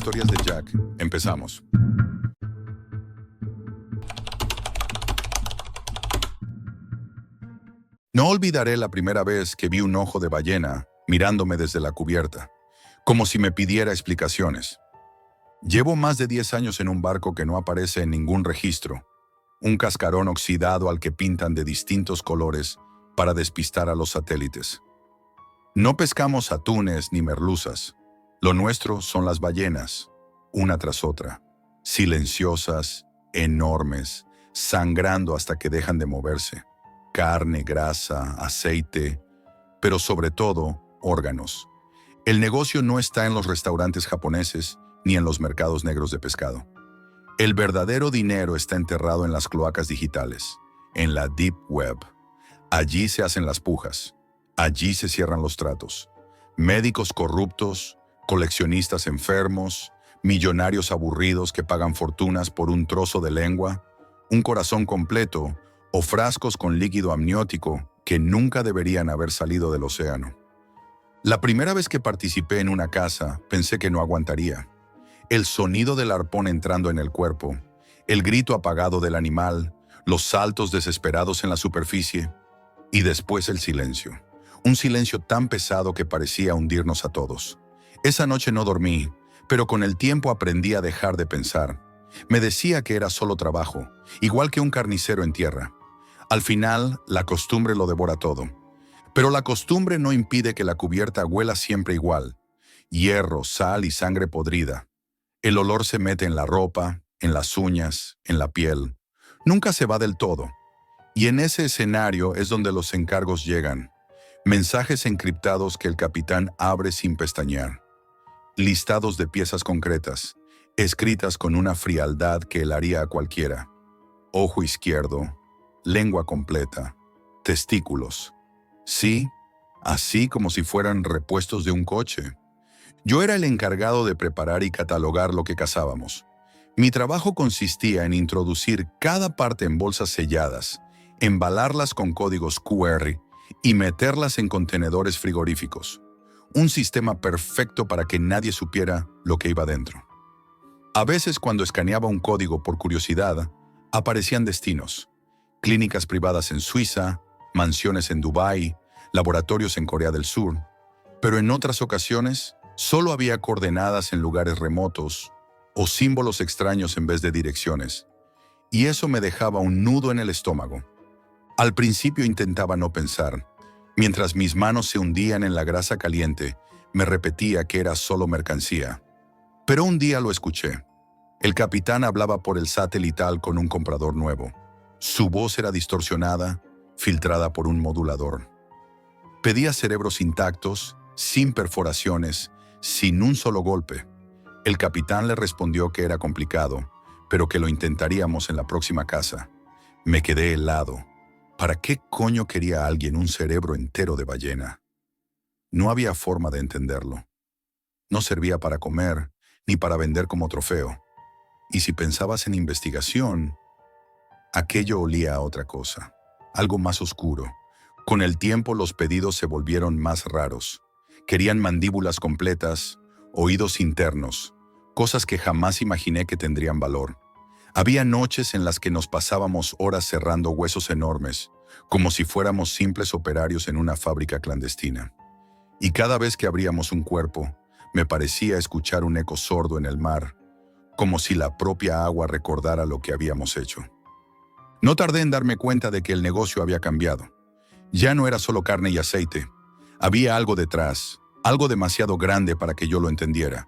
Historias de Jack. Empezamos. No olvidaré la primera vez que vi un ojo de ballena mirándome desde la cubierta, como si me pidiera explicaciones. Llevo más de 10 años en un barco que no aparece en ningún registro, un cascarón oxidado al que pintan de distintos colores para despistar a los satélites. No pescamos atunes ni merluzas. Lo nuestro son las ballenas, una tras otra, silenciosas, enormes, sangrando hasta que dejan de moverse. Carne, grasa, aceite, pero sobre todo, órganos. El negocio no está en los restaurantes japoneses ni en los mercados negros de pescado. El verdadero dinero está enterrado en las cloacas digitales, en la Deep Web. Allí se hacen las pujas, allí se cierran los tratos. Médicos corruptos, coleccionistas enfermos, millonarios aburridos que pagan fortunas por un trozo de lengua, un corazón completo o frascos con líquido amniótico que nunca deberían haber salido del océano. La primera vez que participé en una caza, pensé que no aguantaría. El sonido del arpón entrando en el cuerpo, el grito apagado del animal, los saltos desesperados en la superficie y después el silencio. Un silencio tan pesado que parecía hundirnos a todos. Esa noche no dormí, pero con el tiempo aprendí a dejar de pensar. Me decía que era solo trabajo, igual que un carnicero en tierra. Al final, la costumbre lo devora todo. Pero la costumbre no impide que la cubierta huela siempre igual. Hierro, sal y sangre podrida. El olor se mete en la ropa, en las uñas, en la piel. Nunca se va del todo. Y en ese escenario es donde los encargos llegan. Mensajes encriptados que el capitán abre sin pestañear. Listados de piezas concretas, escritas con una frialdad que helaría a cualquiera. Ojo izquierdo, lengua completa, testículos. Sí, así como si fueran repuestos de un coche. Yo era el encargado de preparar y catalogar lo que cazábamos. Mi trabajo consistía en introducir cada parte en bolsas selladas, embalarlas con códigos QR y meterlas en contenedores frigoríficos. Un sistema perfecto para que nadie supiera lo que iba dentro. A veces, cuando escaneaba un código por curiosidad, aparecían destinos. Clínicas privadas en Suiza, mansiones en Dubái, laboratorios en Corea del Sur. Pero en otras ocasiones, solo había coordenadas en lugares remotos o símbolos extraños en vez de direcciones. Y eso me dejaba un nudo en el estómago. Al principio intentaba no pensar. Mientras mis manos se hundían en la grasa caliente, me repetía que era solo mercancía. Pero un día lo escuché. El capitán hablaba por el satelital con un comprador nuevo. Su voz era distorsionada, filtrada por un modulador. Pedía cerebros intactos, sin perforaciones, sin un solo golpe. El capitán le respondió que era complicado, pero que lo intentaríamos en la próxima caza. Me quedé helado. ¿Para qué coño quería alguien un cerebro entero de ballena? No había forma de entenderlo. No servía para comer, ni para vender como trofeo. Y si pensabas en investigación, aquello olía a otra cosa, algo más oscuro. Con el tiempo los pedidos se volvieron más raros. Querían mandíbulas completas, oídos internos, cosas que jamás imaginé que tendrían valor. Había noches en las que nos pasábamos horas cerrando huesos enormes, como si fuéramos simples operarios en una fábrica clandestina. Y cada vez que abríamos un cuerpo, me parecía escuchar un eco sordo en el mar, como si la propia agua recordara lo que habíamos hecho. No tardé en darme cuenta de que el negocio había cambiado. Ya no era solo carne y aceite. Había algo detrás, algo demasiado grande para que yo lo entendiera.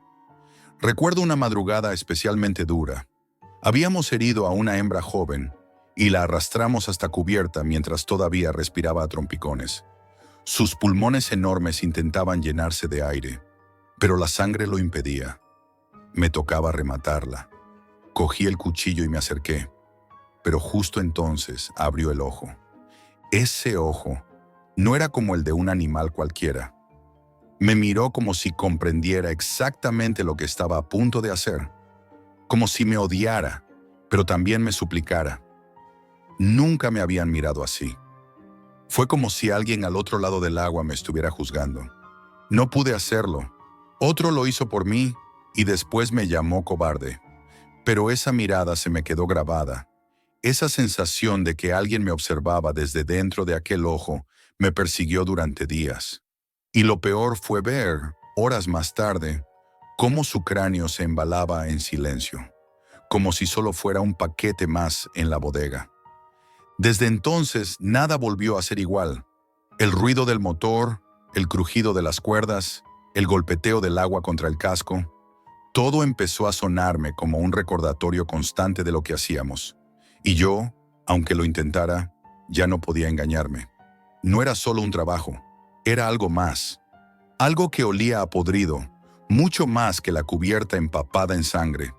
Recuerdo una madrugada especialmente dura. Habíamos herido a una hembra joven y la arrastramos hasta cubierta mientras todavía respiraba a trompicones. Sus pulmones enormes intentaban llenarse de aire, pero la sangre lo impedía. Me tocaba rematarla. Cogí el cuchillo y me acerqué, pero justo entonces abrió el ojo. Ese ojo no era como el de un animal cualquiera. Me miró como si comprendiera exactamente lo que estaba a punto de hacer. Como si me odiara, pero también me suplicara. Nunca me habían mirado así. Fue como si alguien al otro lado del agua me estuviera juzgando. No pude hacerlo. Otro lo hizo por mí y después me llamó cobarde. Pero esa mirada se me quedó grabada. Esa sensación de que alguien me observaba desde dentro de aquel ojo me persiguió durante días. Y lo peor fue ver, horas más tarde, cómo su cráneo se embalaba en silencio, como si solo fuera un paquete más en la bodega. Desde entonces, nada volvió a ser igual. El ruido del motor, el crujido de las cuerdas, el golpeteo del agua contra el casco, todo empezó a sonarme como un recordatorio constante de lo que hacíamos. Y yo, aunque lo intentara, ya no podía engañarme. No era solo un trabajo, era algo más. Algo que olía a podrido, mucho más que la cubierta empapada en sangre.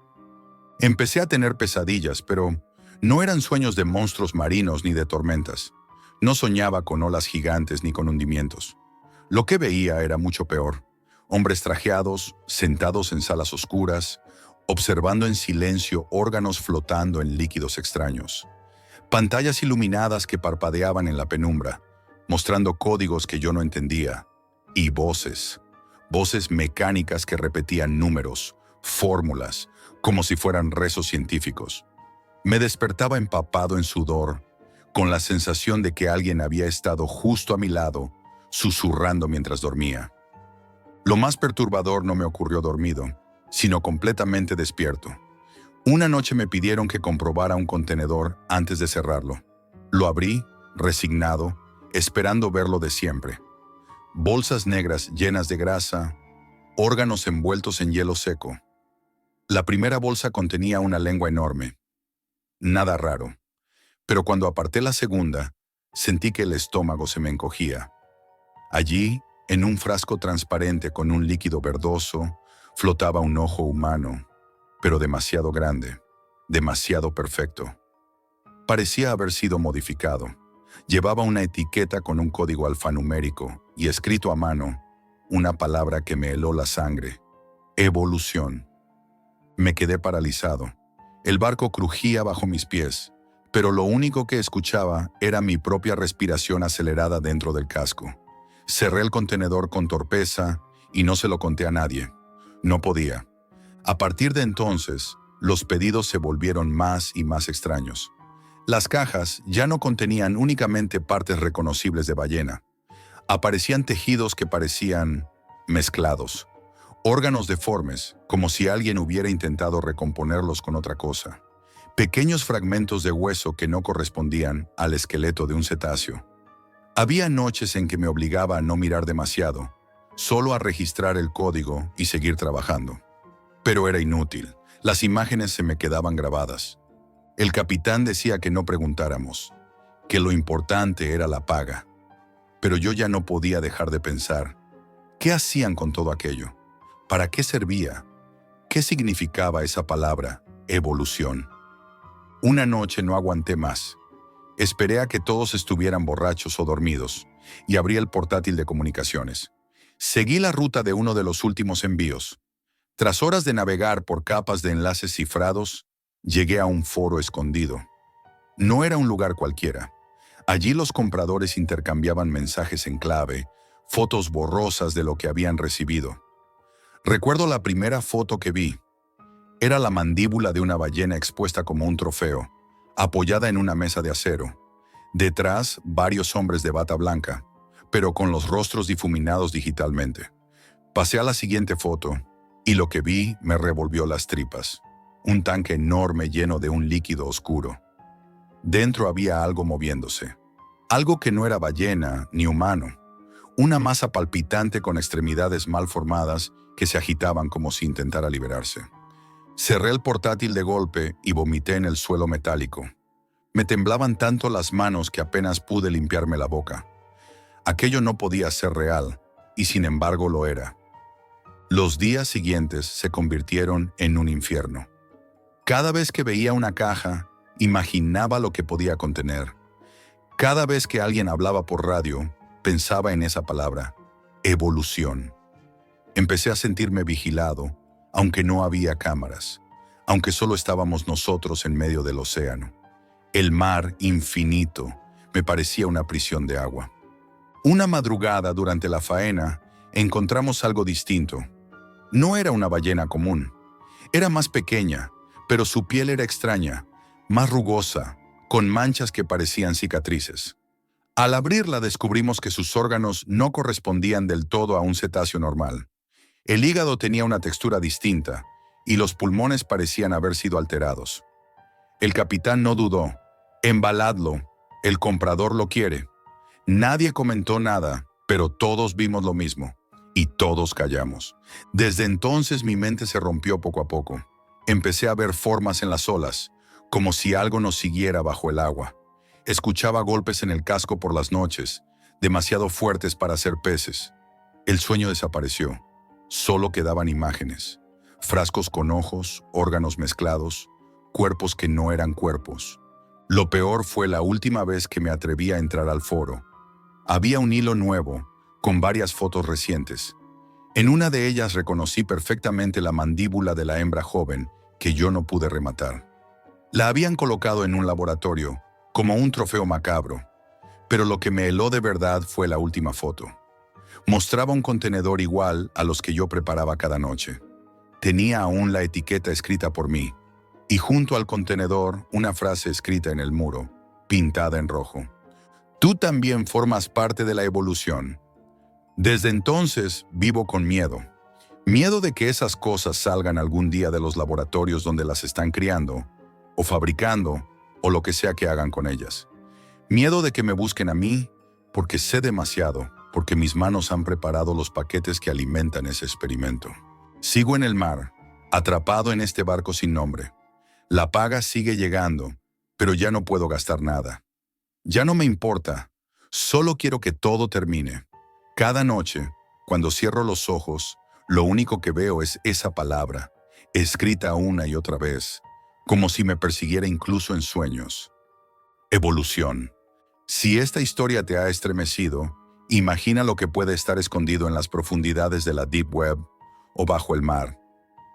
Empecé a tener pesadillas, pero no eran sueños de monstruos marinos ni de tormentas. No soñaba con olas gigantes ni con hundimientos. Lo que veía era mucho peor. Hombres trajeados, sentados en salas oscuras, observando en silencio órganos flotando en líquidos extraños. Pantallas iluminadas que parpadeaban en la penumbra, mostrando códigos que yo no entendía. Y voces. Voces mecánicas que repetían números, fórmulas, como si fueran rezos científicos. Me despertaba empapado en sudor, con la sensación de que alguien había estado justo a mi lado, susurrando mientras dormía. Lo más perturbador no me ocurrió dormido, sino completamente despierto. Una noche me pidieron que comprobara un contenedor antes de cerrarlo. Lo abrí, resignado, esperando ver lo de siempre. Bolsas negras llenas de grasa, órganos envueltos en hielo seco. La primera bolsa contenía una lengua enorme. Nada raro. Pero cuando aparté la segunda, sentí que el estómago se me encogía. Allí, en un frasco transparente con un líquido verdoso, flotaba un ojo humano, pero demasiado grande, demasiado perfecto. Parecía haber sido modificado. Llevaba una etiqueta con un código alfanumérico y escrito a mano, una palabra que me heló la sangre: evolución. Me quedé paralizado. El barco crujía bajo mis pies, pero lo único que escuchaba era mi propia respiración acelerada dentro del casco. Cerré el contenedor con torpeza y no se lo conté a nadie. No podía. A partir de entonces, los pedidos se volvieron más y más extraños. Las cajas ya no contenían únicamente partes reconocibles de ballena. Aparecían tejidos que parecían mezclados. Órganos deformes, como si alguien hubiera intentado recomponerlos con otra cosa. Pequeños fragmentos de hueso que no correspondían al esqueleto de un cetáceo. Había noches en que me obligaba a no mirar demasiado, solo a registrar el código y seguir trabajando. Pero era inútil. Las imágenes se me quedaban grabadas. El capitán decía que no preguntáramos, que lo importante era la paga. Pero yo ya no podía dejar de pensar, ¿qué hacían con todo aquello? ¿Para qué servía? ¿Qué significaba esa palabra, evolución? Una noche no aguanté más. Esperé a que todos estuvieran borrachos o dormidos y abrí el portátil de comunicaciones. Seguí la ruta de uno de los últimos envíos. Tras horas de navegar por capas de enlaces cifrados, llegué a un foro escondido. No era un lugar cualquiera. Allí los compradores intercambiaban mensajes en clave, fotos borrosas de lo que habían recibido. Recuerdo la primera foto que vi. Era la mandíbula de una ballena expuesta como un trofeo, apoyada en una mesa de acero. Detrás, varios hombres de bata blanca, pero con los rostros difuminados digitalmente. Pasé a la siguiente foto, y lo que vi me revolvió las tripas. Un tanque enorme lleno de un líquido oscuro. Dentro había algo moviéndose. Algo que no era ballena ni humano. Una masa palpitante con extremidades mal formadas que se agitaban como si intentara liberarse. Cerré el portátil de golpe y vomité en el suelo metálico. Me temblaban tanto las manos que apenas pude limpiarme la boca. Aquello no podía ser real, y sin embargo lo era. Los días siguientes se convirtieron en un infierno. Cada vez que veía una caja, imaginaba lo que podía contener. Cada vez que alguien hablaba por radio, pensaba en esa palabra, evolución. Empecé a sentirme vigilado, aunque no había cámaras, aunque solo estábamos nosotros en medio del océano. El mar infinito me parecía una prisión de agua. Una madrugada durante la faena, encontramos algo distinto. No era una ballena común. Era más pequeña, pero su piel era extraña, más rugosa, con manchas que parecían cicatrices. Al abrirla descubrimos que sus órganos no correspondían del todo a un cetáceo normal. El hígado tenía una textura distinta y los pulmones parecían haber sido alterados. El capitán no dudó. Embaladlo. El comprador lo quiere. Nadie comentó nada, pero todos vimos lo mismo. Y todos callamos. Desde entonces mi mente se rompió poco a poco. Empecé a ver formas en las olas, como si algo nos siguiera bajo el agua. Escuchaba golpes en el casco por las noches, demasiado fuertes para ser peces. El sueño desapareció. Solo quedaban imágenes. Frascos con ojos, órganos mezclados, cuerpos que no eran cuerpos. Lo peor fue la última vez que me atreví a entrar al foro. Había un hilo nuevo, con varias fotos recientes. En una de ellas reconocí perfectamente la mandíbula de la hembra joven que yo no pude rematar. La habían colocado en un laboratorio, como un trofeo macabro, pero lo que me heló de verdad fue la última foto. Mostraba un contenedor igual a los que yo preparaba cada noche. Tenía aún la etiqueta escrita por mí, y junto al contenedor una frase escrita en el muro, pintada en rojo. Tú también formas parte de la evolución. Desde entonces vivo con miedo. Miedo de que esas cosas salgan algún día de los laboratorios donde las están criando, o fabricando, o lo que sea que hagan con ellas. Miedo de que me busquen a mí, porque sé demasiado, porque mis manos han preparado los paquetes que alimentan ese experimento. Sigo en el mar, atrapado en este barco sin nombre. La paga sigue llegando, pero ya no puedo gastar nada. Ya no me importa, solo quiero que todo termine. Cada noche, cuando cierro los ojos, lo único que veo es esa palabra, escrita una y otra vez, como si me persiguiera incluso en sueños. Evolución. Si esta historia te ha estremecido, imagina lo que puede estar escondido en las profundidades de la Deep Web o bajo el mar.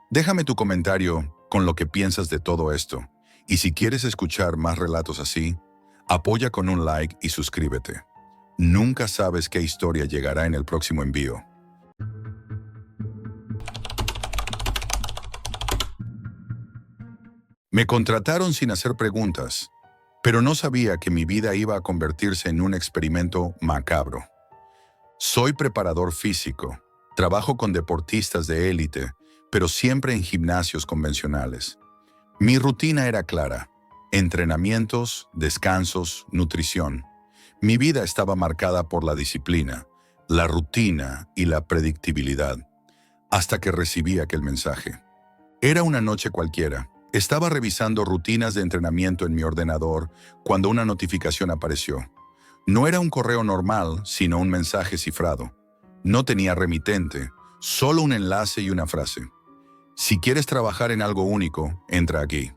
Déjame tu comentario con lo que piensas de todo esto, y si quieres escuchar más relatos así, apoya con un like y suscríbete. Nunca sabes qué historia llegará en el próximo envío. Me contrataron sin hacer preguntas, pero no sabía que mi vida iba a convertirse en un experimento macabro. Soy preparador físico, trabajo con deportistas de élite, pero siempre en gimnasios convencionales. Mi rutina era clara: entrenamientos, descansos, nutrición. Mi vida estaba marcada por la disciplina, la rutina y la predictibilidad, hasta que recibí aquel mensaje. Era una noche cualquiera. Estaba revisando rutinas de entrenamiento en mi ordenador cuando una notificación apareció. No era un correo normal, sino un mensaje cifrado. No tenía remitente, solo un enlace y una frase. Si quieres trabajar en algo único, entra aquí.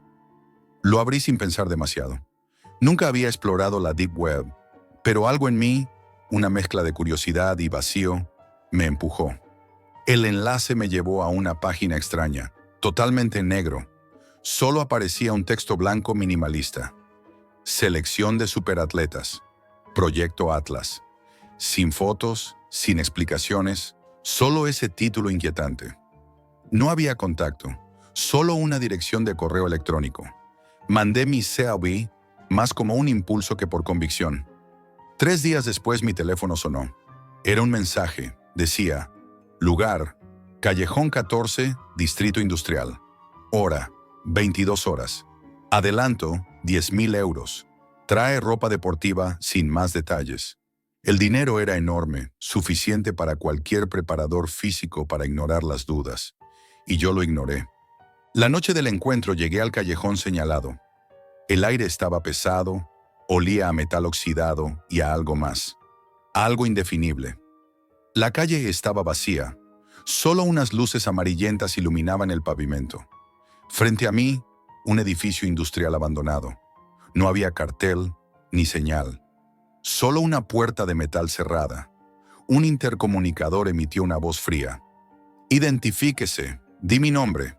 Lo abrí sin pensar demasiado. Nunca había explorado la Deep Web, pero algo en mí, una mezcla de curiosidad y vacío, me empujó. El enlace me llevó a una página extraña, totalmente en negro. Solo aparecía un texto blanco minimalista. Selección de superatletas. Proyecto Atlas. Sin fotos, sin explicaciones, solo ese título inquietante. No había contacto, solo una dirección de correo electrónico. Mandé mi CV más como un impulso que por convicción. 3 días después mi teléfono sonó. Era un mensaje. Decía: lugar, Callejón 14, Distrito Industrial. Hora, 22 horas. Adelanto, 10.000 euros. Trae ropa deportiva sin más detalles. El dinero era enorme, suficiente para cualquier preparador físico para ignorar las dudas. Y yo lo ignoré. La noche del encuentro llegué al callejón señalado. El aire estaba pesado, olía a metal oxidado y a algo más. Algo indefinible. La calle estaba vacía. Solo unas luces amarillentas iluminaban el pavimento. Frente a mí, un edificio industrial abandonado. No había cartel ni señal. Solo una puerta de metal cerrada. Un intercomunicador emitió una voz fría. Identifíquese, di mi nombre.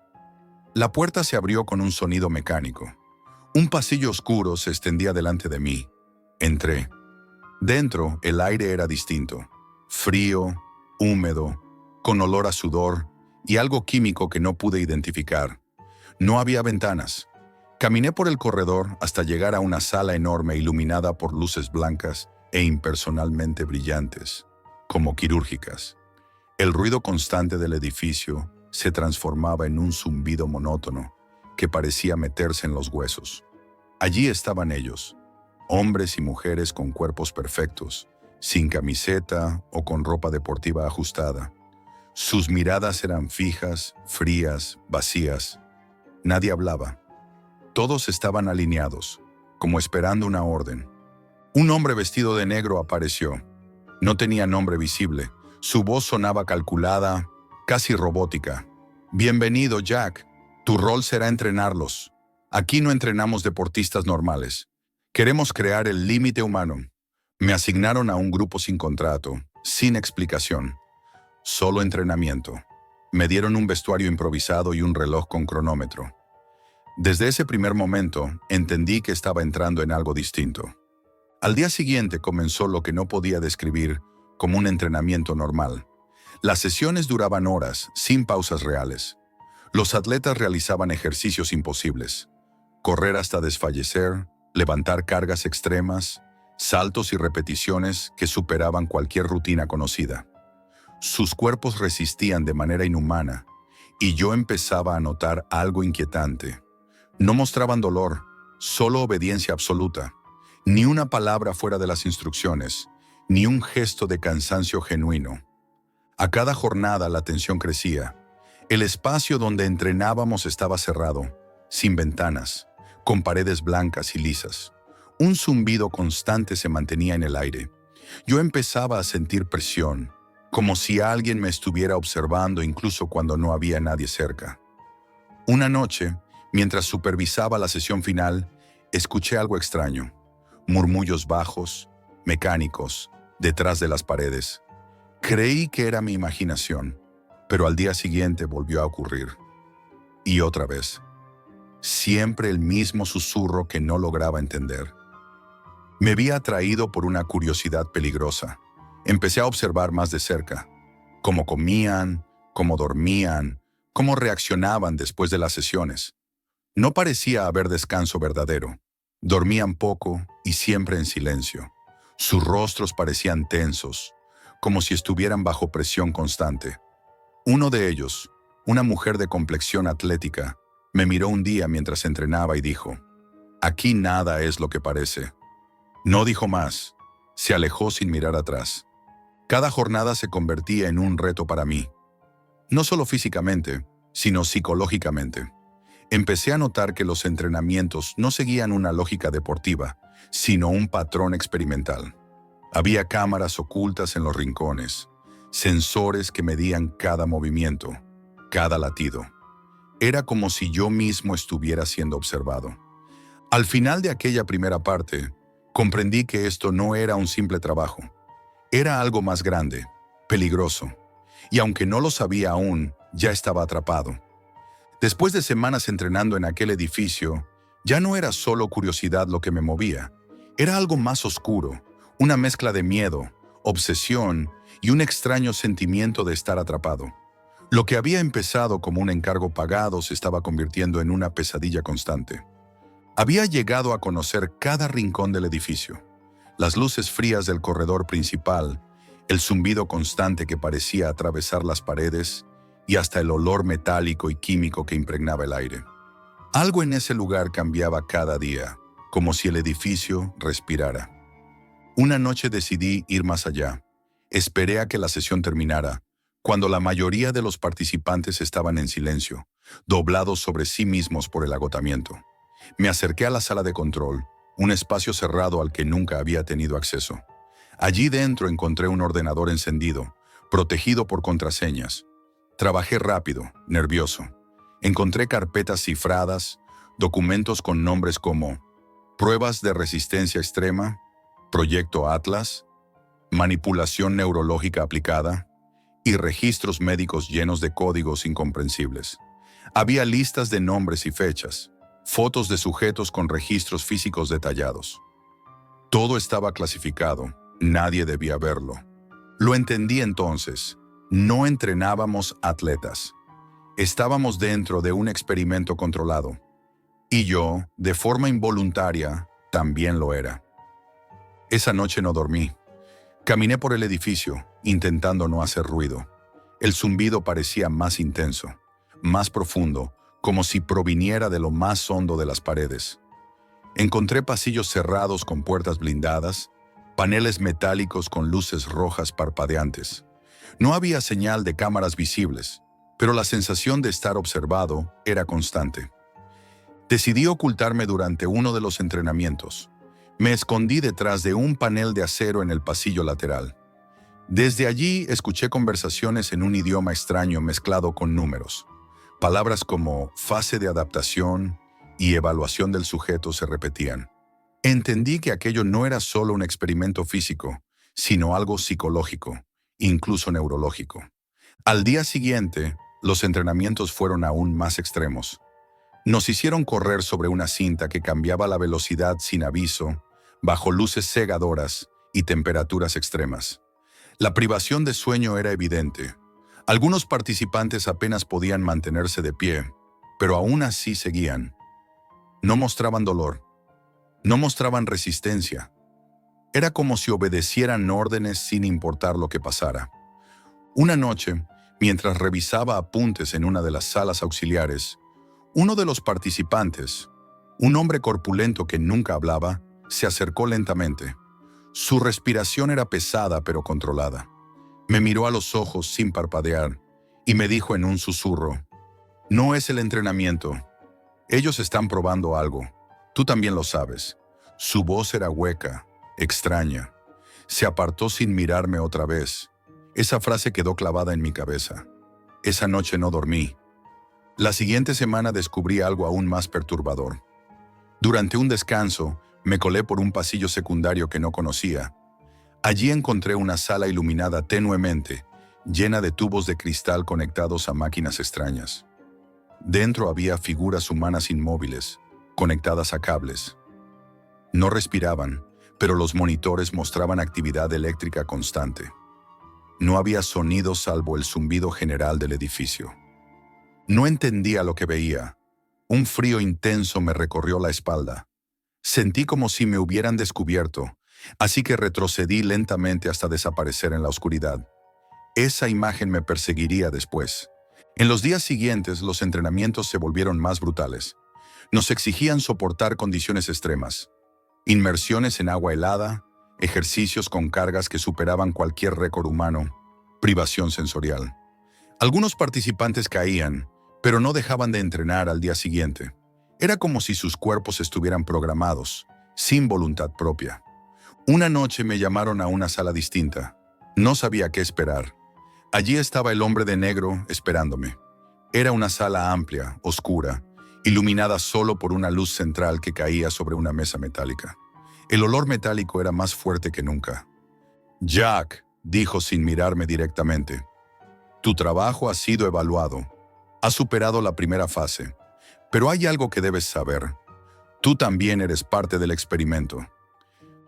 La puerta se abrió con un sonido mecánico. Un pasillo oscuro se extendía delante de mí. Entré. Dentro, el aire era distinto. Frío, húmedo, con olor a sudor y algo químico que no pude identificar. No había ventanas. Caminé por el corredor hasta llegar a una sala enorme iluminada por luces blancas e impersonalmente brillantes, como quirúrgicas. El ruido constante del edificio se transformaba en un zumbido monótono que parecía meterse en los huesos. Allí estaban ellos, hombres y mujeres con cuerpos perfectos, sin camiseta o con ropa deportiva ajustada. Sus miradas eran fijas, frías, vacías. Nadie hablaba. Todos estaban alineados, como esperando una orden. Un hombre vestido de negro apareció. No tenía nombre visible. Su voz sonaba calculada, casi robótica. «Bienvenido, Jack. Tu rol será entrenarlos. Aquí no entrenamos deportistas normales. Queremos crear el límite humano». Me asignaron a un grupo sin contrato, sin explicación. Solo entrenamiento. Me dieron un vestuario improvisado y un reloj con cronómetro. Desde ese primer momento, entendí que estaba entrando en algo distinto. Al día siguiente comenzó lo que no podía describir como un entrenamiento normal. Las sesiones duraban horas, sin pausas reales. Los atletas realizaban ejercicios imposibles. Correr hasta desfallecer, levantar cargas extremas, saltos y repeticiones que superaban cualquier rutina conocida. Sus cuerpos resistían de manera inhumana, y yo empezaba a notar algo inquietante. No mostraban dolor, solo obediencia absoluta. Ni una palabra fuera de las instrucciones, ni un gesto de cansancio genuino. A cada jornada la tensión crecía. El espacio donde entrenábamos estaba cerrado, sin ventanas, con paredes blancas y lisas. Un zumbido constante se mantenía en el aire. Yo empezaba a sentir presión, como si alguien me estuviera observando incluso cuando no había nadie cerca. Una noche, mientras supervisaba la sesión final, escuché algo extraño. Murmullos bajos, mecánicos, detrás de las paredes. Creí que era mi imaginación, pero al día siguiente volvió a ocurrir. Y otra vez. Siempre el mismo susurro que no lograba entender. Me vi atraído por una curiosidad peligrosa. Empecé a observar más de cerca. Cómo comían, cómo dormían, cómo reaccionaban después de las sesiones. No parecía haber descanso verdadero. Dormían poco y siempre en silencio. Sus rostros parecían tensos, como si estuvieran bajo presión constante. Uno de ellos, una mujer de complexión atlética, me miró un día mientras entrenaba y dijo: «Aquí nada es lo que parece». No dijo más. Se alejó sin mirar atrás. Cada jornada se convertía en un reto para mí. No solo físicamente, sino psicológicamente. Empecé a notar que los entrenamientos no seguían una lógica deportiva, sino un patrón experimental. Había cámaras ocultas en los rincones, sensores que medían cada movimiento, cada latido. Era como si yo mismo estuviera siendo observado. Al final de aquella primera parte, comprendí que esto no era un simple trabajo. Era algo más grande, peligroso, y aunque no lo sabía aún, ya estaba atrapado. Después de semanas entrenando en aquel edificio, ya no era solo curiosidad lo que me movía. Era algo más oscuro, una mezcla de miedo, obsesión y un extraño sentimiento de estar atrapado. Lo que había empezado como un encargo pagado se estaba convirtiendo en una pesadilla constante. Había llegado a conocer cada rincón del edificio, las luces frías del corredor principal, el zumbido constante que parecía atravesar las paredes y hasta el olor metálico y químico que impregnaba el aire. Algo en ese lugar cambiaba cada día, como si el edificio respirara. Una noche decidí ir más allá. Esperé a que la sesión terminara, cuando la mayoría de los participantes estaban en silencio, doblados sobre sí mismos por el agotamiento. Me acerqué a la sala de control, un espacio cerrado al que nunca había tenido acceso. Allí dentro encontré un ordenador encendido, protegido por contraseñas. Trabajé rápido, nervioso. Encontré carpetas cifradas, documentos con nombres como Pruebas de resistencia extrema, Proyecto Atlas, Manipulación neurológica aplicada y registros médicos llenos de códigos incomprensibles. Había listas de nombres y fechas, fotos de sujetos con registros físicos detallados. Todo estaba clasificado, nadie debía verlo. Lo entendí entonces. No entrenábamos atletas, Estábamos dentro de un experimento controlado. Y yo, de forma involuntaria, también lo era. Esa noche no dormí. Caminé por el edificio, intentando no hacer ruido. El zumbido parecía más intenso, más profundo, como si proviniera de lo más hondo de las paredes. Encontré pasillos cerrados con puertas blindadas, paneles metálicos con luces rojas parpadeantes. No había señal de cámaras visibles, pero la sensación de estar observado era constante. Decidí ocultarme durante uno de los entrenamientos. Me escondí detrás de un panel de acero en el pasillo lateral. Desde allí escuché conversaciones en un idioma extraño mezclado con números. Palabras como fase de adaptación y evaluación del sujeto se repetían. Entendí que aquello no era solo un experimento físico, sino algo psicológico, incluso neurológico. Al día siguiente, los entrenamientos fueron aún más extremos. Nos hicieron correr sobre una cinta que cambiaba la velocidad sin aviso, bajo luces cegadoras y temperaturas extremas. La privación de sueño era evidente. Algunos participantes apenas podían mantenerse de pie, pero aún así seguían. No mostraban dolor, no mostraban resistencia. Era como si obedecieran órdenes sin importar lo que pasara. Una noche, mientras revisaba apuntes en una de las salas auxiliares, uno de los participantes, un hombre corpulento que nunca hablaba, se acercó lentamente. Su respiración era pesada pero controlada. Me miró a los ojos sin parpadear y me dijo en un susurro: «No es el entrenamiento. Ellos están probando algo. Tú también lo sabes». Su voz era hueca, extraña. Se apartó sin mirarme otra vez. Esa frase quedó clavada en mi cabeza. Esa noche no dormí. La siguiente semana descubrí algo aún más perturbador. Durante un descanso, me colé por un pasillo secundario que no conocía. Allí encontré una sala iluminada tenuemente, llena de tubos de cristal conectados a máquinas extrañas. Dentro había figuras humanas inmóviles, conectadas a cables. No respiraban, pero los monitores mostraban actividad eléctrica constante. No había sonido salvo el zumbido general del edificio. No entendía lo que veía. Un frío intenso me recorrió la espalda. Sentí como si me hubieran descubierto, así que retrocedí lentamente hasta desaparecer en la oscuridad. Esa imagen me perseguiría después. En los días siguientes, los entrenamientos se volvieron más brutales. Nos exigían soportar condiciones extremas. Inmersiones en agua helada, ejercicios con cargas que superaban cualquier récord humano, privación sensorial. Algunos participantes caían, pero no dejaban de entrenar al día siguiente. Era como si sus cuerpos estuvieran programados, sin voluntad propia. Una noche me llamaron a una sala distinta. No sabía qué esperar. Allí estaba el hombre de negro esperándome. Era una sala amplia, oscura, iluminada solo por una luz central que caía sobre una mesa metálica. El olor metálico era más fuerte que nunca. «Jack», dijo sin mirarme directamente, «tu trabajo ha sido evaluado. Has superado la primera fase. Pero hay algo que debes saber. Tú también eres parte del experimento».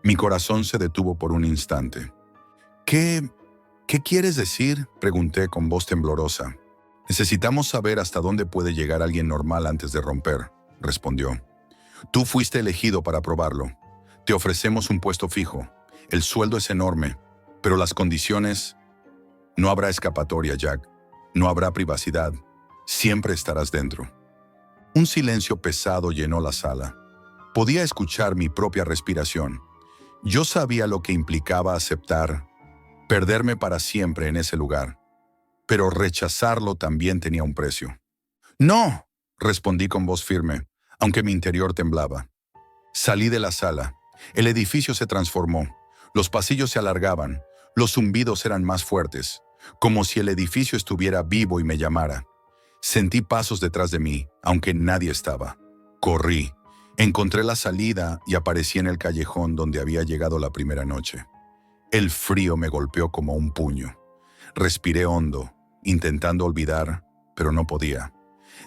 Mi corazón se detuvo por un instante. «¿Qué quieres decir?», pregunté con voz temblorosa. «Necesitamos saber hasta dónde puede llegar alguien normal antes de romper», respondió. «Tú fuiste elegido para probarlo. Te ofrecemos un puesto fijo. El sueldo es enorme, pero las condiciones... No habrá escapatoria, Jack. No habrá privacidad. Siempre estarás dentro». Un silencio pesado llenó la sala. Podía escuchar mi propia respiración. Yo sabía lo que implicaba aceptar, perderme para siempre en ese lugar. Pero rechazarlo también tenía un precio. «No», respondí con voz firme, aunque mi interior temblaba. Salí de la sala. El edificio se transformó. Los pasillos se alargaban. Los zumbidos eran más fuertes, como si el edificio estuviera vivo y me llamara. Sentí pasos detrás de mí, aunque nadie estaba. Corrí. Encontré la salida y aparecí en el callejón donde había llegado la primera noche. El frío me golpeó como un puño. Respiré hondo, intentando olvidar, pero no podía.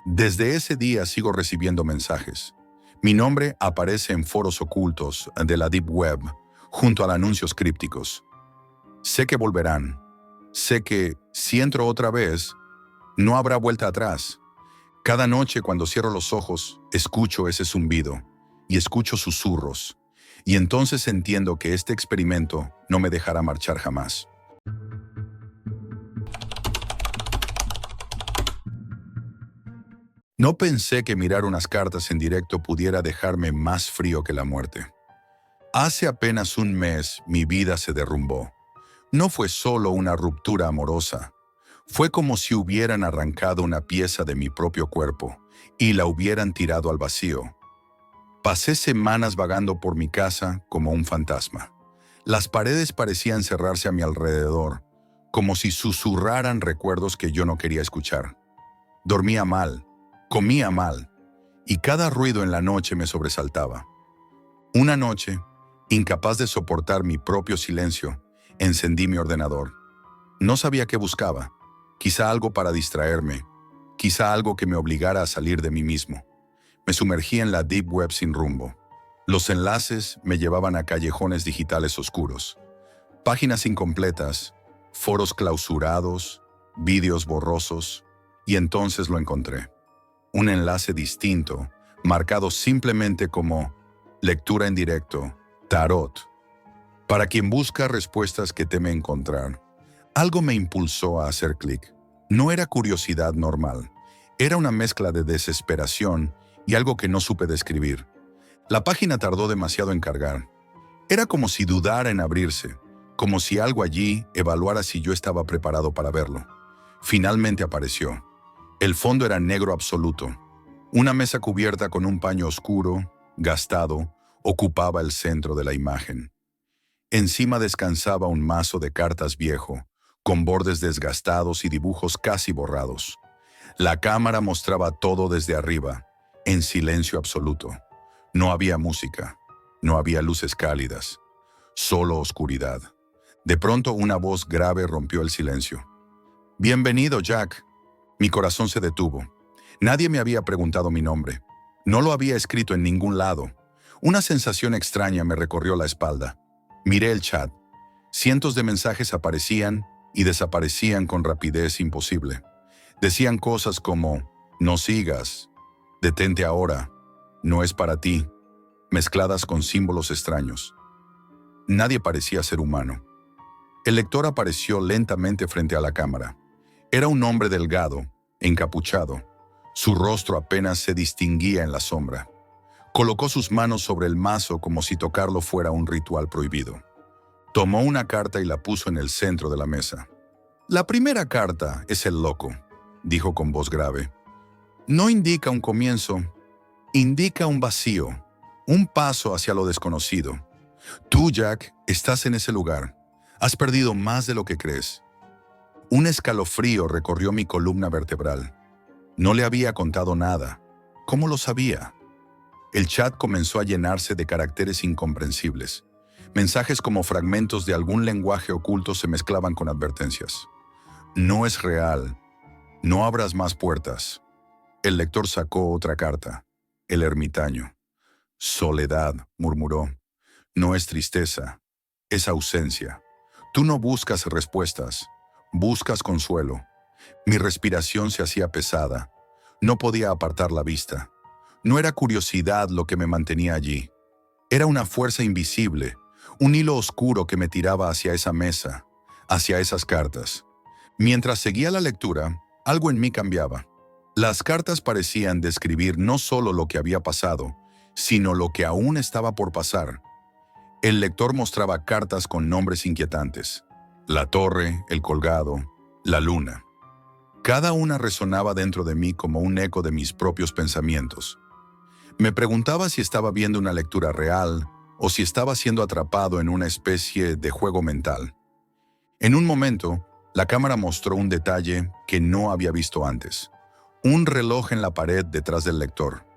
Desde ese día sigo recibiendo mensajes. Mi nombre aparece en foros ocultos de la Deep Web, junto a anuncios crípticos. Sé que volverán. Sé que, si entro otra vez, No habrá vuelta atrás. Cada noche cuando cierro los ojos, escucho ese zumbido y escucho susurros. Y entonces entiendo que este experimento no me dejará marchar jamás. No pensé que mirar unas cartas en directo pudiera dejarme más frío que la muerte. Hace apenas un mes mi vida se derrumbó. No fue solo una ruptura amorosa. Fue como si hubieran arrancado una pieza de mi propio cuerpo y la hubieran tirado al vacío. Pasé semanas vagando por mi casa como un fantasma. Las paredes parecían cerrarse a mi alrededor, como si susurraran recuerdos que yo no quería escuchar. Dormía mal, comía mal, y cada ruido en la noche me sobresaltaba. Una noche, incapaz de soportar mi propio silencio, encendí mi ordenador. No sabía qué buscaba, quizá algo para distraerme, quizá algo que me obligara a salir de mí mismo. Me sumergí en la Deep Web sin rumbo. Los enlaces me llevaban a callejones digitales oscuros, páginas incompletas, foros clausurados, vídeos borrosos, y entonces lo encontré. Un enlace distinto, marcado simplemente como lectura en directo, tarot. Para quien busca respuestas que teme encontrar, algo me impulsó a hacer clic. No era curiosidad normal, era una mezcla de desesperación y algo que no supe describir. La página tardó demasiado en cargar. Era como si dudara en abrirse, como si algo allí evaluara si yo estaba preparado para verlo. Finalmente apareció. El fondo era negro absoluto. Una mesa cubierta con un paño oscuro, gastado, ocupaba el centro de la imagen. Encima descansaba un mazo de cartas viejo, con bordes desgastados y dibujos casi borrados. La cámara mostraba todo desde arriba, en silencio absoluto. No había música, no había luces cálidas, solo oscuridad. De pronto una voz grave rompió el silencio. «Bienvenido, Jack». Mi corazón se detuvo. Nadie me había preguntado mi nombre. No lo había escrito en ningún lado. Una sensación extraña me recorrió la espalda. Miré el chat. Cientos de mensajes aparecían y desaparecían con rapidez imposible. Decían cosas como, «No sigas», «Detente ahora», «No es para ti», mezcladas con símbolos extraños. Nadie parecía ser humano. El lector apareció lentamente frente a la cámara. Era un hombre delgado, encapuchado. Su rostro apenas se distinguía en la sombra. Colocó sus manos sobre el mazo como si tocarlo fuera un ritual prohibido. Tomó una carta y la puso en el centro de la mesa. «La primera carta es el loco», dijo con voz grave. «No indica un comienzo, indica un vacío, un paso hacia lo desconocido. Tú, Jack, estás en ese lugar. Has perdido más de lo que crees». Un escalofrío recorrió mi columna vertebral. No le había contado nada. ¿Cómo lo sabía? El chat comenzó a llenarse de caracteres incomprensibles. Mensajes como fragmentos de algún lenguaje oculto se mezclaban con advertencias. «No es real. No abras más puertas». El lector sacó otra carta. El ermitaño. «Soledad», murmuró. «No es tristeza. Es ausencia. Tú no buscas respuestas. Buscas consuelo». Mi respiración se hacía pesada. No podía apartar la vista. No era curiosidad lo que me mantenía allí. Era una fuerza invisible, un hilo oscuro que me tiraba hacia esa mesa, hacia esas cartas. Mientras seguía la lectura, algo en mí cambiaba. Las cartas parecían describir no solo lo que había pasado, sino lo que aún estaba por pasar. El lector mostraba cartas con nombres inquietantes: la torre, el colgado, la luna. Cada una resonaba dentro de mí como un eco de mis propios pensamientos. Me preguntaba si estaba viendo una lectura real o si estaba siendo atrapado en una especie de juego mental. En un momento, la cámara mostró un detalle que no había visto antes. Un reloj en la pared detrás del lector.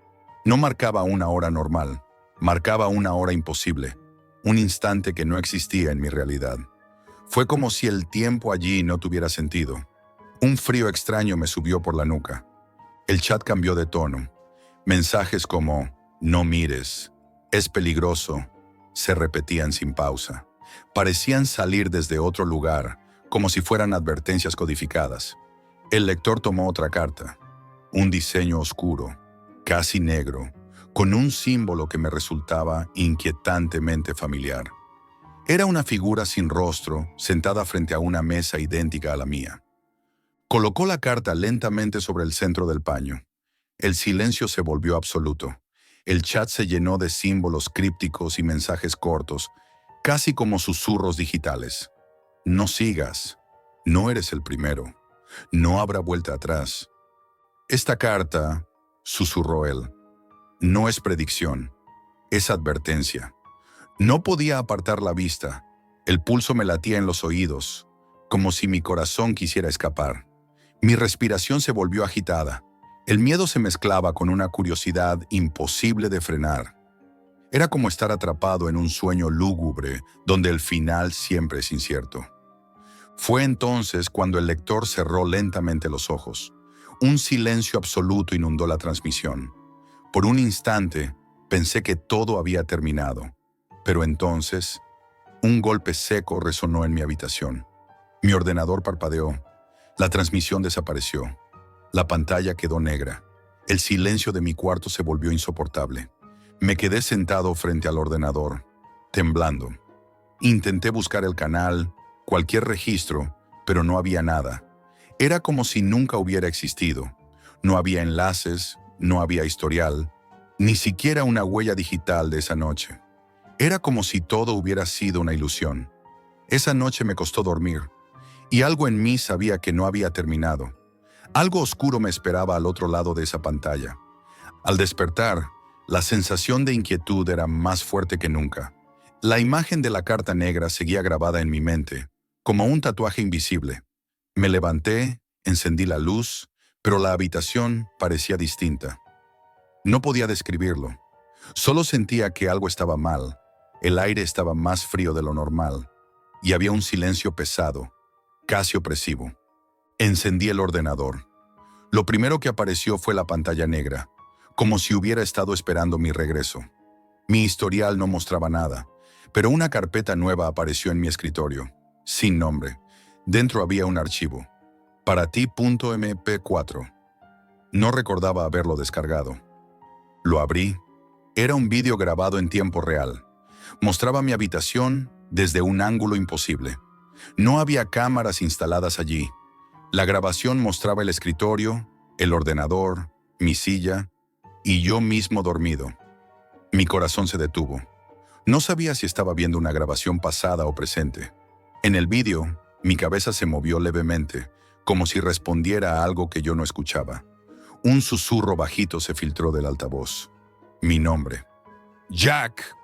No marcaba una hora normal, marcaba una hora imposible, un instante que no existía en mi realidad. Fue como si el tiempo allí no tuviera sentido. Un frío extraño me subió por la nuca. El chat cambió de tono. Mensajes como «No mires», «Es peligroso», se repetían sin pausa. Parecían salir desde otro lugar, como si fueran advertencias codificadas. El lector tomó otra carta, un diseño oscuro, casi negro, con un símbolo que me resultaba inquietantemente familiar. Era una figura sin rostro, sentada frente a una mesa idéntica a la mía. Colocó la carta lentamente sobre el centro del paño. El silencio se volvió absoluto. El chat se llenó de símbolos crípticos y mensajes cortos, casi como susurros digitales. No sigas. No eres el primero. No habrá vuelta atrás. Esta carta, susurró él, no es predicción, es advertencia. No podía apartar la vista. El pulso me latía en los oídos, como si mi corazón quisiera escapar. Mi respiración se volvió agitada. El miedo se mezclaba con una curiosidad imposible de frenar. Era como estar atrapado en un sueño lúgubre, donde el final siempre es incierto. Fue entonces cuando el lector cerró lentamente los ojos. Un silencio absoluto inundó la transmisión. Por un instante, pensé que todo había terminado. Pero entonces, un golpe seco resonó en mi habitación. Mi ordenador parpadeó. La transmisión desapareció. La pantalla quedó negra. El silencio de mi cuarto se volvió insoportable. Me quedé sentado frente al ordenador, temblando. Intenté buscar el canal, cualquier registro, pero no había nada. Era como si nunca hubiera existido. No había enlaces, no había historial, ni siquiera una huella digital de esa noche. Era como si todo hubiera sido una ilusión. Esa noche me costó dormir, y algo en mí sabía que no había terminado. Algo oscuro me esperaba al otro lado de esa pantalla. Al despertar, la sensación de inquietud era más fuerte que nunca. La imagen de la carta negra seguía grabada en mi mente, como un tatuaje invisible. Me levanté, encendí la luz, pero la habitación parecía distinta. No podía describirlo. Solo sentía que algo estaba mal. El aire estaba más frío de lo normal, y había un silencio pesado, casi opresivo. Encendí el ordenador. Lo primero que apareció fue la pantalla negra, como si hubiera estado esperando mi regreso. Mi historial no mostraba nada, pero una carpeta nueva apareció en mi escritorio, sin nombre. Dentro había un archivo, para ti.mp4. No recordaba haberlo descargado. Lo abrí. Era un vídeo grabado en tiempo real. Mostraba mi habitación desde un ángulo imposible. No había cámaras instaladas allí. La grabación mostraba el escritorio, el ordenador, mi silla y yo mismo dormido. Mi corazón se detuvo. No sabía si estaba viendo una grabación pasada o presente. En el vídeo, mi cabeza se movió levemente, como si respondiera a algo que yo no escuchaba. Un susurro bajito se filtró del altavoz. Mi nombre. ¡Jack!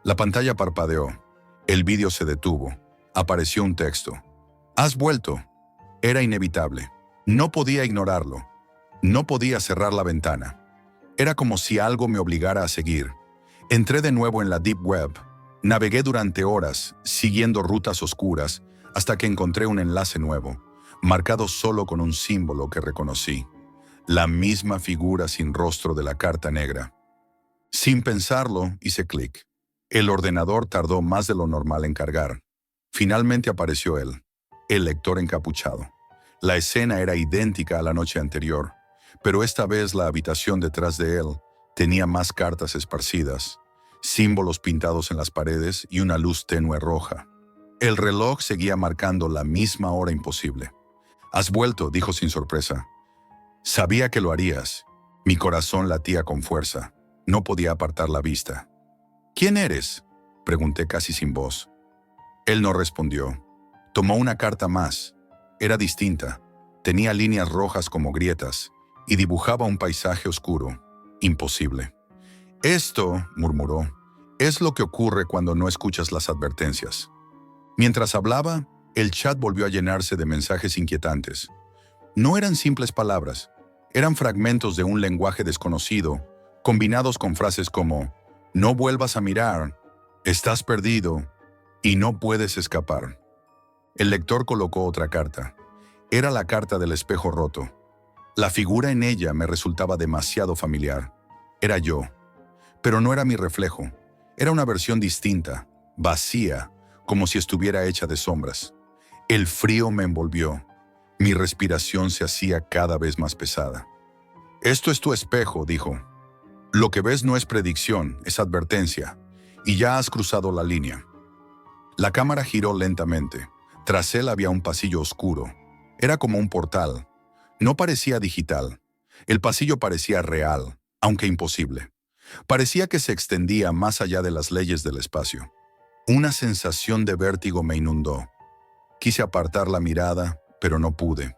La pantalla parpadeó. El vídeo se detuvo. Apareció un texto. «Has vuelto». Era inevitable. No podía ignorarlo. No podía cerrar la ventana. Era como si algo me obligara a seguir. Entré de nuevo en la Deep Web. Navegué durante horas, siguiendo rutas oscuras, hasta que encontré un enlace nuevo, marcado solo con un símbolo que reconocí. La misma figura sin rostro de la carta negra. Sin pensarlo, hice clic. El ordenador tardó más de lo normal en cargar. Finalmente apareció él, el lector encapuchado. La escena era idéntica a la noche anterior, pero esta vez la habitación detrás de él tenía más cartas esparcidas, símbolos pintados en las paredes y una luz tenue roja. El reloj seguía marcando la misma hora imposible. «Has vuelto», dijo sin sorpresa. Sabía que lo harías. Mi corazón latía con fuerza. No podía apartar la vista. «¿Quién eres?», pregunté casi sin voz. Él no respondió. Tomó una carta más. Era distinta. Tenía líneas rojas como grietas y dibujaba un paisaje oscuro, imposible. «Esto», murmuró, «es lo que ocurre cuando no escuchas las advertencias». Mientras hablaba, el chat volvió a llenarse de mensajes inquietantes. No eran simples palabras. Eran fragmentos de un lenguaje desconocido, combinados con frases como «no vuelvas a mirar», «estás perdido» y «no puedes escapar». El lector colocó otra carta. Era la carta del espejo roto. La figura en ella me resultaba demasiado familiar. Era yo. Pero no era mi reflejo. Era una versión distinta, vacía, como si estuviera hecha de sombras. El frío me envolvió. Mi respiración se hacía cada vez más pesada. «Esto es tu espejo», dijo. «Lo que ves no es predicción, es advertencia, y ya has cruzado la línea». La cámara giró lentamente. Tras él había un pasillo oscuro. Era como un portal. No parecía digital. El pasillo parecía real, aunque imposible. Parecía que se extendía más allá de las leyes del espacio. Una sensación de vértigo me inundó. Quise apartar la mirada, pero no pude.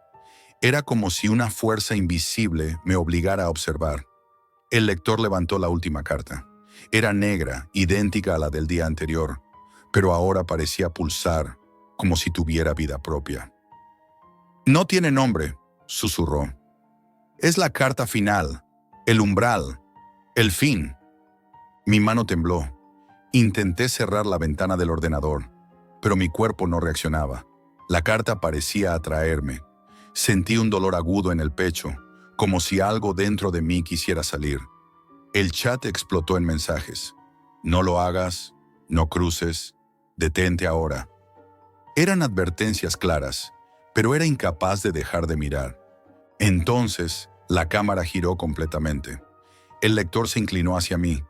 Era como si una fuerza invisible me obligara a observar. El lector levantó la última carta. Era negra, idéntica a la del día anterior, pero ahora parecía pulsar, como si tuviera vida propia. «No tiene nombre», susurró. «Es la carta final, el umbral, el fin». Mi mano tembló. Intenté cerrar la ventana del ordenador, pero mi cuerpo no reaccionaba. La carta parecía atraerme. Sentí un dolor agudo en el pecho, como si algo dentro de mí quisiera salir. El chat explotó en mensajes. «No lo hagas, no cruces, detente ahora». Eran advertencias claras, pero era incapaz de dejar de mirar. Entonces, la cámara giró completamente. El lector se inclinó hacia mí.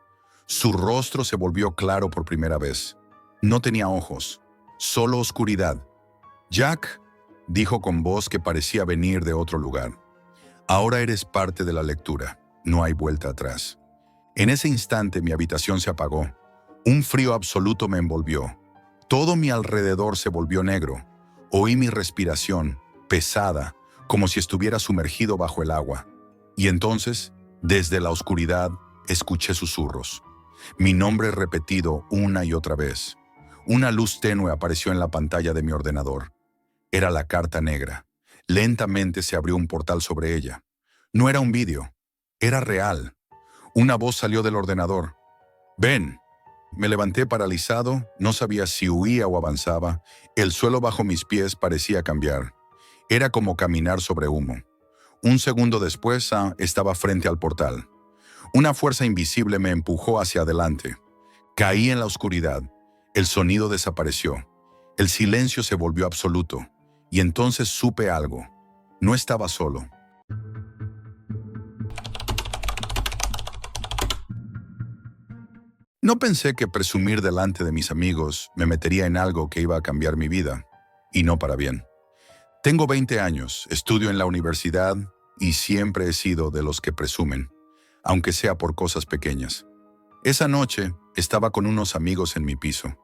Su rostro se volvió claro por primera vez. No tenía ojos, solo oscuridad. «Jack», dijo con voz que parecía venir de otro lugar. «Ahora eres parte de la lectura. No hay vuelta atrás». En ese instante mi habitación se apagó. Un frío absoluto me envolvió. Todo mi alrededor se volvió negro. Oí mi respiración, pesada, como si estuviera sumergido bajo el agua. Y entonces, desde la oscuridad, escuché susurros. Mi nombre repetido una y otra vez. Una luz tenue apareció en la pantalla de mi ordenador. Era la carta negra. Lentamente se abrió un portal sobre ella. No era un vídeo, era real. Una voz salió del ordenador. «Ven». Me levanté paralizado, no sabía si huía o avanzaba. El suelo bajo mis pies parecía cambiar. Era como caminar sobre humo. Un segundo después, estaba frente al portal. Una fuerza invisible me empujó hacia adelante. Caí en la oscuridad. El sonido desapareció. El silencio se volvió absoluto. Y entonces supe algo. No estaba solo. No pensé que presumir delante de mis amigos me metería en algo que iba a cambiar mi vida, y no para bien. Tengo 20 años, estudio en la universidad y siempre he sido de los que presumen, aunque sea por cosas pequeñas. Esa noche estaba con unos amigos en mi piso.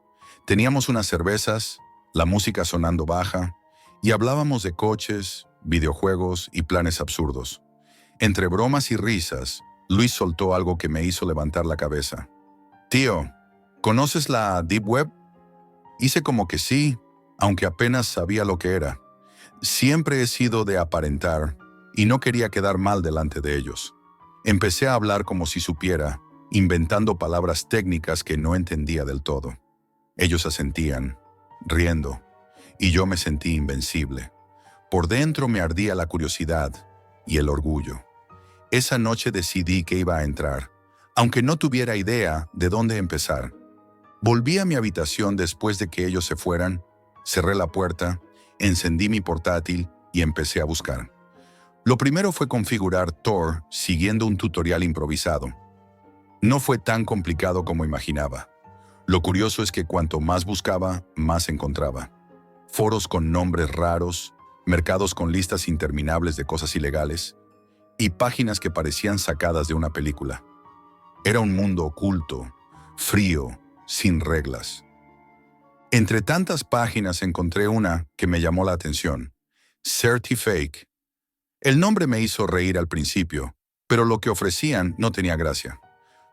Teníamos unas cervezas, la música sonando baja, y hablábamos de coches, videojuegos y planes absurdos. Entre bromas y risas, Luis soltó algo que me hizo levantar la cabeza. «Tío, ¿conoces la Deep Web?» Hice como que sí, aunque apenas sabía lo que era. Siempre he sido de aparentar y no quería quedar mal delante de ellos. Empecé a hablar como si supiera, inventando palabras técnicas que no entendía del todo. Ellos asentían, riendo, y yo me sentí invencible. Por dentro me ardía la curiosidad y el orgullo. Esa noche decidí que iba a entrar, aunque no tuviera idea de dónde empezar. Volví a mi habitación después de que ellos se fueran, cerré la puerta, encendí mi portátil y empecé a buscar. Lo primero fue configurar Tor siguiendo un tutorial improvisado. No fue tan complicado como imaginaba. Lo curioso es que cuanto más buscaba, más encontraba. Foros con nombres raros, mercados con listas interminables de cosas ilegales y páginas que parecían sacadas de una película. Era un mundo oculto, frío, sin reglas. Entre tantas páginas encontré una que me llamó la atención. Certifake. El nombre me hizo reír al principio, pero lo que ofrecían no tenía gracia.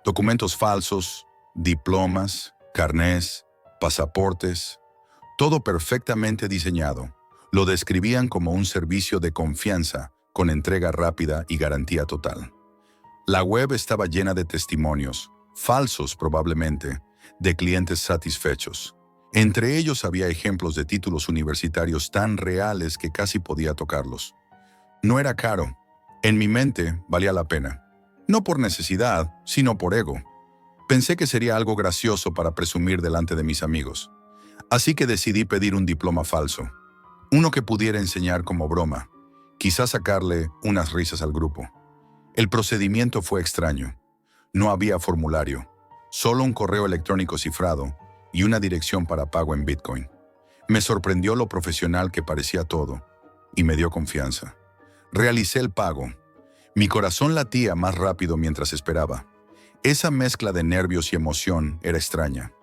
Documentos falsos, diplomas, carnés, pasaportes, todo perfectamente diseñado. Lo describían como un servicio de confianza, con entrega rápida y garantía total. La web estaba llena de testimonios, falsos probablemente, de clientes satisfechos. Entre ellos había ejemplos de títulos universitarios tan reales que casi podía tocarlos. No era caro. En mi mente valía la pena. No por necesidad, sino por ego. Pensé que sería algo gracioso para presumir delante de mis amigos. Así que decidí pedir un diploma falso. Uno que pudiera enseñar como broma, quizás sacarle unas risas al grupo. El procedimiento fue extraño. No había formulario, solo un correo electrónico cifrado y una dirección para pago en Bitcoin. Me sorprendió lo profesional que parecía todo y me dio confianza. Realicé el pago. Mi corazón latía más rápido mientras esperaba. Esa mezcla de nervios y emoción era extraña.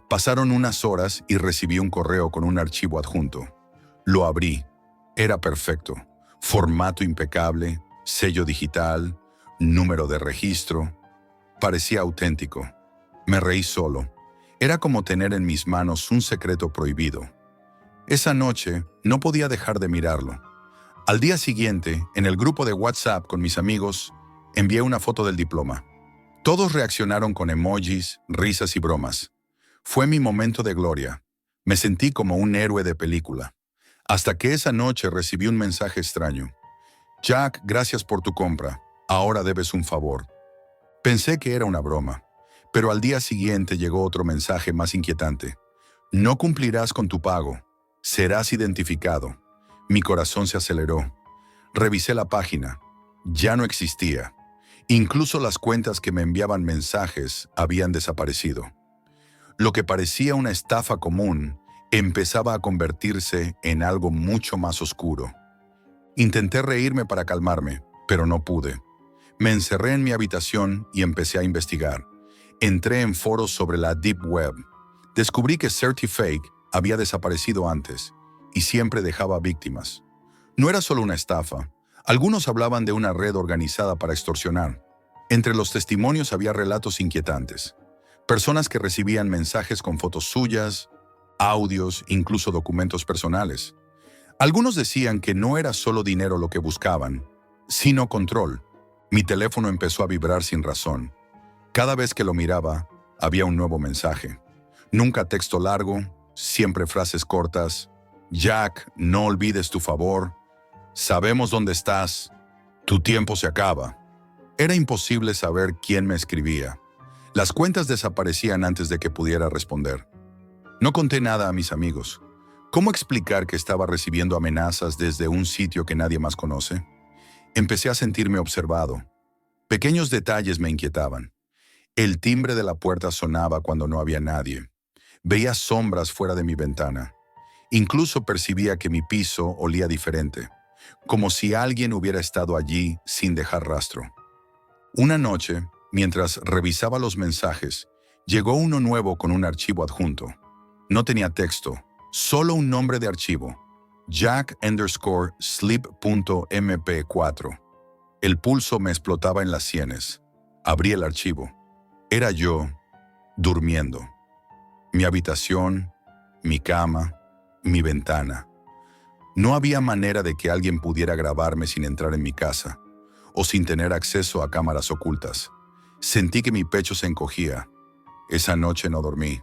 Pasaron unas horas y recibí un correo con un archivo adjunto. Lo abrí. Era perfecto. Formato impecable, sello digital, número de registro. Parecía auténtico. Me reí solo. Era como tener en mis manos un secreto prohibido. Esa noche no podía dejar de mirarlo. Al día siguiente, en el grupo de WhatsApp con mis amigos, envié una foto del diploma. Todos reaccionaron con emojis, risas y bromas. Fue mi momento de gloria. Me sentí como un héroe de película. Hasta que esa noche recibí un mensaje extraño. Jack, gracias por tu compra. Ahora debes un favor. Pensé que era una broma, pero al día siguiente llegó otro mensaje más inquietante. No cumplirás con tu pago. Serás identificado. Mi corazón se aceleró. Revisé la página. Ya no existía. Incluso las cuentas que me enviaban mensajes habían desaparecido. Lo que parecía una estafa común empezaba a convertirse en algo mucho más oscuro. Intenté reírme para calmarme, pero no pude. Me encerré en mi habitación y empecé a investigar. Entré en foros sobre la Deep Web. Descubrí que Certifake había desaparecido antes y siempre dejaba víctimas. No era solo una estafa. Algunos hablaban de una red organizada para extorsionar. Entre los testimonios había relatos inquietantes. Personas que recibían mensajes con fotos suyas, audios, incluso documentos personales. Algunos decían que no era solo dinero lo que buscaban, sino control. Mi teléfono empezó a vibrar sin razón. Cada vez que lo miraba, había un nuevo mensaje. Nunca texto largo, siempre frases cortas. Jack, no olvides tu favor. Sabemos dónde estás. Tu tiempo se acaba. Era imposible saber quién me escribía. Las cuentas desaparecían antes de que pudiera responder. No conté nada a mis amigos. ¿Cómo explicar que estaba recibiendo amenazas desde un sitio que nadie más conoce? Empecé a sentirme observado. Pequeños detalles me inquietaban. El timbre de la puerta sonaba cuando no había nadie. Veía sombras fuera de mi ventana. Incluso percibía que mi piso olía diferente, como si alguien hubiera estado allí sin dejar rastro. Una noche, mientras revisaba los mensajes, llegó uno nuevo con un archivo adjunto. No tenía texto, solo un nombre de archivo. Jack_sleep.mp4. El pulso me explotaba en las sienes. Abrí el archivo. Era yo, durmiendo. Mi habitación, mi cama, mi ventana. No había manera de que alguien pudiera grabarme sin entrar en mi casa, o sin tener acceso a cámaras ocultas. Sentí que mi pecho se encogía. Esa noche no dormí.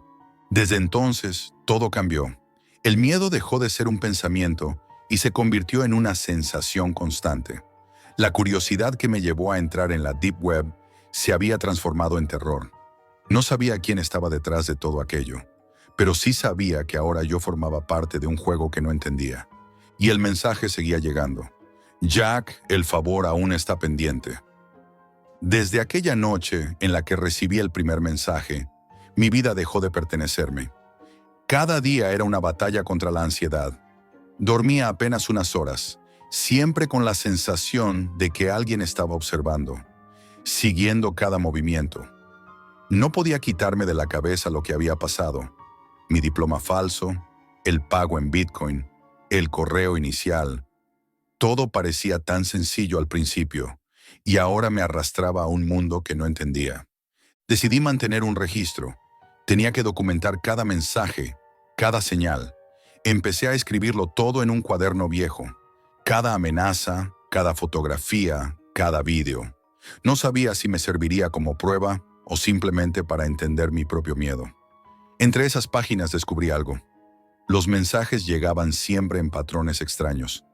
Desde entonces, todo cambió. El miedo dejó de ser un pensamiento y se convirtió en una sensación constante. La curiosidad que me llevó a entrar en la Deep Web se había transformado en terror. No sabía quién estaba detrás de todo aquello, pero sí sabía que ahora yo formaba parte de un juego que no entendía. Y el mensaje seguía llegando. Jack, el favor aún está pendiente. Desde aquella noche en la que recibí el primer mensaje, mi vida dejó de pertenecerme. Cada día era una batalla contra la ansiedad. Dormía apenas unas horas, siempre con la sensación de que alguien estaba observando, siguiendo cada movimiento. No podía quitarme de la cabeza lo que había pasado. Mi diploma falso, el pago en Bitcoin, el correo inicial. Todo parecía tan sencillo al principio, y ahora me arrastraba a un mundo que no entendía. Decidí mantener un registro. Tenía que documentar cada mensaje, cada señal. Empecé a escribirlo todo en un cuaderno viejo. Cada amenaza, cada fotografía, cada vídeo. No sabía si me serviría como prueba o simplemente para entender mi propio miedo. Entre esas páginas descubrí algo. Los mensajes llegaban siempre en patrones extraños.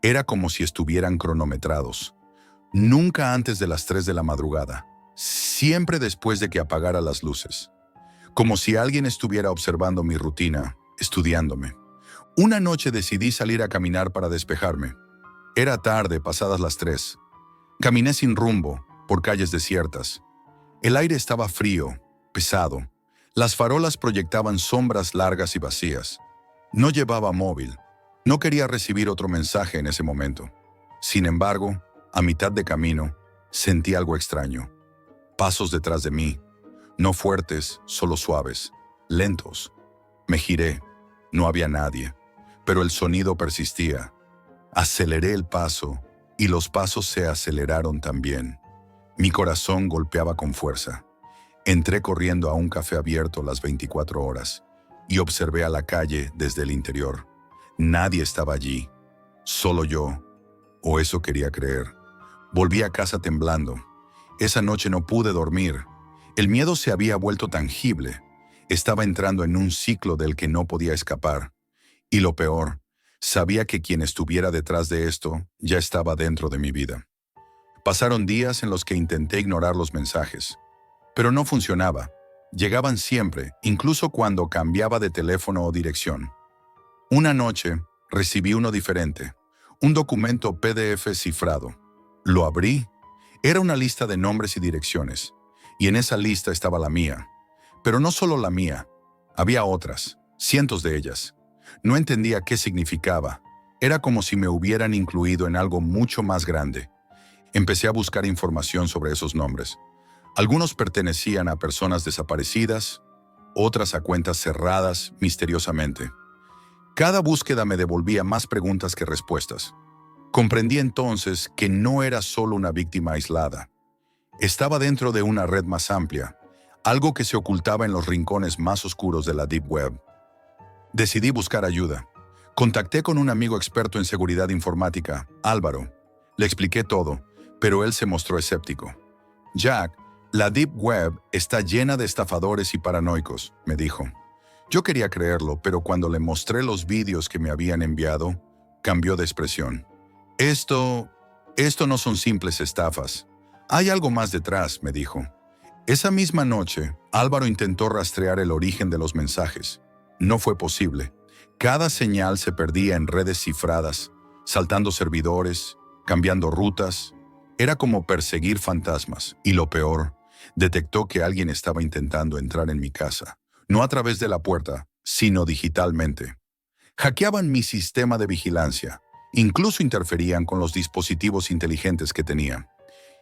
Era como si estuvieran cronometrados. Nunca antes de las 3 de la madrugada. Siempre después de que apagara las luces. Como si alguien estuviera observando mi rutina, estudiándome. Una noche decidí salir a caminar para despejarme. Era tarde, pasadas las 3. Caminé sin rumbo, por calles desiertas. El aire estaba frío, pesado. Las farolas proyectaban sombras largas y vacías. No llevaba móvil. No quería recibir otro mensaje en ese momento. Sin embargo, a mitad de camino, sentí algo extraño. Pasos detrás de mí. No fuertes, solo suaves, lentos. Me giré. No había nadie, pero el sonido persistía. Aceleré el paso y los pasos se aceleraron también. Mi corazón golpeaba con fuerza. Entré corriendo a un café abierto las 24 horas y observé a la calle desde el interior. Nadie estaba allí, solo yo, o eso quería creer. Volví a casa temblando. Esa noche no pude dormir. El miedo se había vuelto tangible. Estaba entrando en un ciclo del que no podía escapar. Y lo peor, sabía que quien estuviera detrás de esto ya estaba dentro de mi vida. Pasaron días en los que intenté ignorar los mensajes, pero no funcionaba. Llegaban siempre, incluso cuando cambiaba de teléfono o dirección. Una noche, recibí uno diferente, un documento PDF cifrado. Lo abrí. Era una lista de nombres y direcciones, y en esa lista estaba la mía. Pero no solo la mía, había otras, cientos de ellas. No entendía qué significaba. Era como si me hubieran incluido en algo mucho más grande. Empecé a buscar información sobre esos nombres. Algunos pertenecían a personas desaparecidas, otras a cuentas cerradas misteriosamente. Cada búsqueda me devolvía más preguntas que respuestas. Comprendí entonces que no era solo una víctima aislada. Estaba dentro de una red más amplia, algo que se ocultaba en los rincones más oscuros de la Deep Web. Decidí buscar ayuda. Contacté con un amigo experto en seguridad informática, Álvaro. Le expliqué todo, pero él se mostró escéptico. Jack, la Deep Web está llena de estafadores y paranoicos, me dijo. Yo quería creerlo, pero cuando le mostré los vídeos que me habían enviado, cambió de expresión. Esto no son simples estafas. Hay algo más detrás, me dijo. Esa misma noche, Álvaro intentó rastrear el origen de los mensajes. No fue posible. Cada señal se perdía en redes cifradas, saltando servidores, cambiando rutas. Era como perseguir fantasmas. Y lo peor, detectó que alguien estaba intentando entrar en mi casa. No a través de la puerta, sino digitalmente. Hackeaban mi sistema de vigilancia. Incluso interferían con los dispositivos inteligentes que tenía.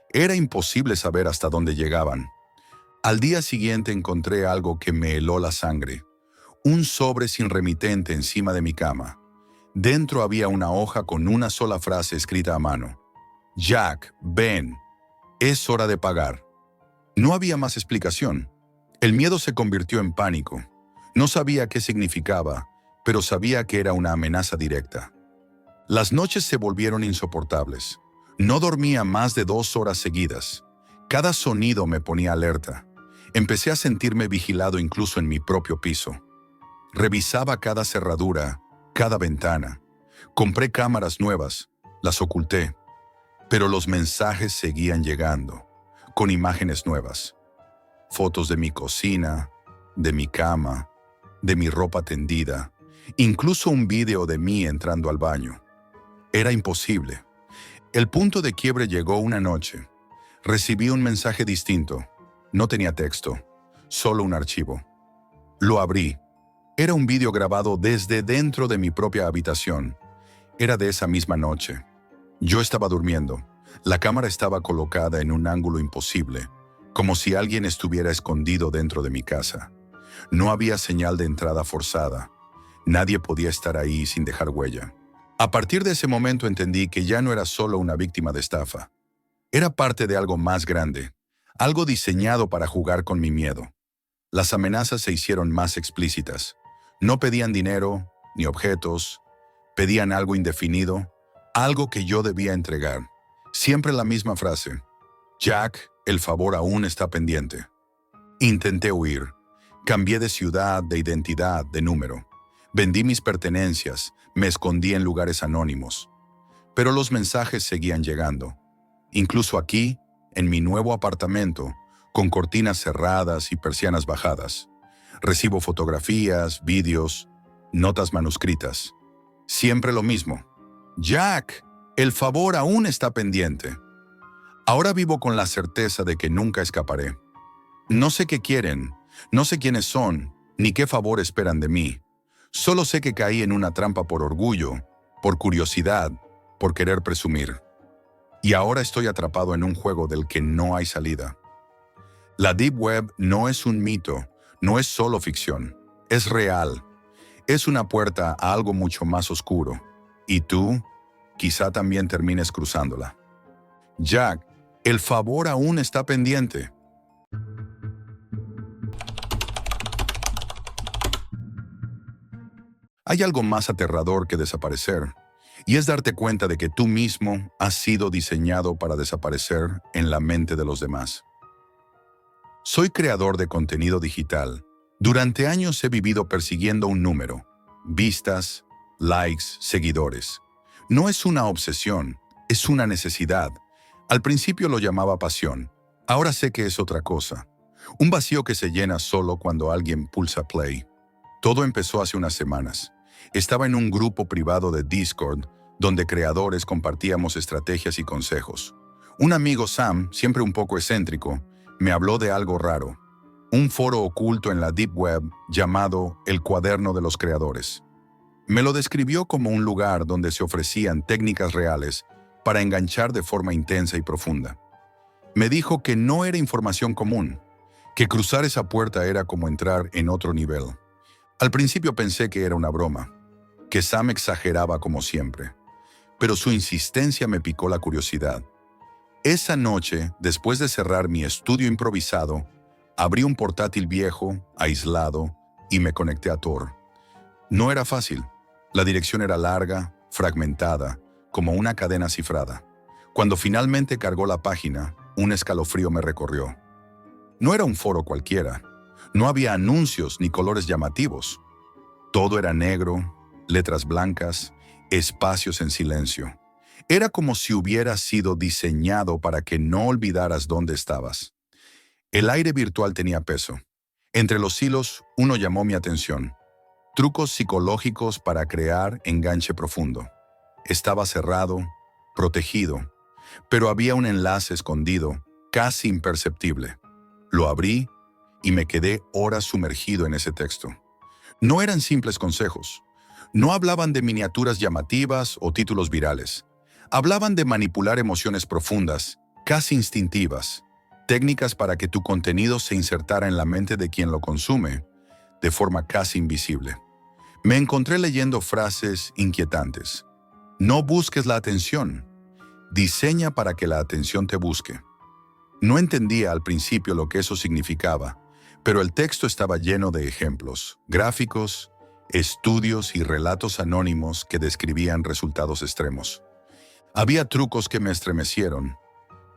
Era imposible saber hasta dónde llegaban. Al día siguiente encontré algo que me heló la sangre. Un sobre sin remitente encima de mi cama. Dentro había una hoja con una sola frase escrita a mano. Jack, ven. Es hora de pagar. No había más explicación. El miedo se convirtió en pánico. No sabía qué significaba, pero sabía que era una amenaza directa. Las noches se volvieron insoportables. No dormía más de 2 horas seguidas. Cada sonido me ponía alerta. Empecé a sentirme vigilado incluso en mi propio piso. Revisaba cada cerradura, cada ventana. Compré cámaras nuevas, las oculté. Pero los mensajes seguían llegando, con imágenes nuevas. Fotos de mi cocina, de mi cama, de mi ropa tendida, incluso un video de mí entrando al baño. Era imposible. El punto de quiebre llegó una noche. Recibí un mensaje distinto. No tenía texto, solo un archivo. Lo abrí. Era un video grabado desde dentro de mi propia habitación. Era de esa misma noche. Yo estaba durmiendo. La cámara estaba colocada en un ángulo imposible, como si alguien estuviera escondido dentro de mi casa. No había señal de entrada forzada. Nadie podía estar ahí sin dejar huella. A partir de ese momento entendí que ya no era solo una víctima de estafa. Era parte de algo más grande, algo diseñado para jugar con mi miedo. Las amenazas se hicieron más explícitas. No pedían dinero ni objetos, pedían algo indefinido, algo que yo debía entregar. Siempre la misma frase. Jack, el favor aún está pendiente. Intenté huir. Cambié de ciudad, de identidad, de número. Vendí mis pertenencias, me escondí en lugares anónimos. Pero los mensajes seguían llegando. Incluso aquí, en mi nuevo apartamento, con cortinas cerradas y persianas bajadas. Recibo fotografías, vídeos, notas manuscritas. Siempre lo mismo. Jack, el favor aún está pendiente. Ahora vivo con la certeza de que nunca escaparé. No sé qué quieren, no sé quiénes son, ni qué favor esperan de mí. Solo sé que caí en una trampa por orgullo, por curiosidad, por querer presumir. Y ahora estoy atrapado en un juego del que no hay salida. La Deep Web no es un mito, no es solo ficción, es real. Es una puerta a algo mucho más oscuro. Y tú, quizá también termines cruzándola. Jack, el favor aún está pendiente. Hay algo más aterrador que desaparecer, y es darte cuenta de que tú mismo has sido diseñado para desaparecer en la mente de los demás. Soy creador de contenido digital. Durante años he vivido persiguiendo un número: vistas, likes, seguidores. No es una obsesión, es una necesidad. Al principio lo llamaba pasión. Ahora sé que es otra cosa. Un vacío que se llena solo cuando alguien pulsa play. Todo empezó hace unas semanas. Estaba en un grupo privado de Discord donde creadores compartíamos estrategias y consejos. Un amigo, Sam, siempre un poco excéntrico, me habló de algo raro. Un foro oculto en la Deep Web llamado El Cuaderno de los Creadores. Me lo describió como un lugar donde se ofrecían técnicas reales para enganchar de forma intensa y profunda. Me dijo que no era información común, que cruzar esa puerta era como entrar en otro nivel. Al principio pensé que era una broma, que Sam exageraba como siempre, pero su insistencia me picó la curiosidad. Esa noche, después de cerrar mi estudio improvisado, abrí un portátil viejo, aislado, y me conecté a Tor. No era fácil. La dirección era larga, fragmentada, como una cadena cifrada. Cuando finalmente cargó la página, un escalofrío me recorrió. No era un foro cualquiera. No había anuncios ni colores llamativos. Todo era negro, letras blancas, espacios en silencio. Era como si hubiera sido diseñado para que no olvidaras dónde estabas. El aire virtual tenía peso. Entre los hilos, uno llamó mi atención. Trucos psicológicos para crear enganche profundo. Estaba cerrado, protegido, pero había un enlace escondido, casi imperceptible. Lo abrí y me quedé horas sumergido en ese texto. No eran simples consejos. No hablaban de miniaturas llamativas o títulos virales. Hablaban de manipular emociones profundas, casi instintivas, técnicas para que tu contenido se insertara en la mente de quien lo consume, de forma casi invisible. Me encontré leyendo frases inquietantes. No busques la atención. Diseña para que la atención te busque. No entendía al principio lo que eso significaba, pero el texto estaba lleno de ejemplos, gráficos, estudios y relatos anónimos que describían resultados extremos. Había trucos que me estremecieron.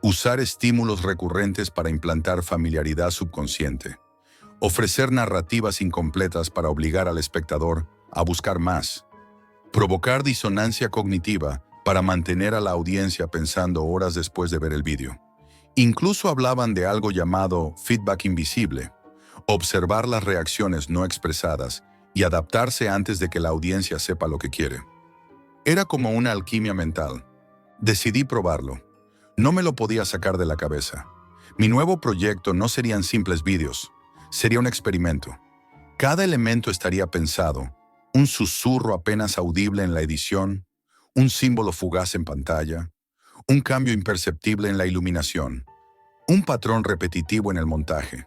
Usar estímulos recurrentes para implantar familiaridad subconsciente. Ofrecer narrativas incompletas para obligar al espectador a buscar más. Provocar disonancia cognitiva para mantener a la audiencia pensando horas después de ver el vídeo. Incluso hablaban de algo llamado feedback invisible, observar las reacciones no expresadas y adaptarse antes de que la audiencia sepa lo que quiere. Era como una alquimia mental. Decidí probarlo. No me lo podía sacar de la cabeza. Mi nuevo proyecto no serían simples vídeos, sería un experimento. Cada elemento estaría pensado, un susurro apenas audible en la edición, un símbolo fugaz en pantalla, un cambio imperceptible en la iluminación, un patrón repetitivo en el montaje.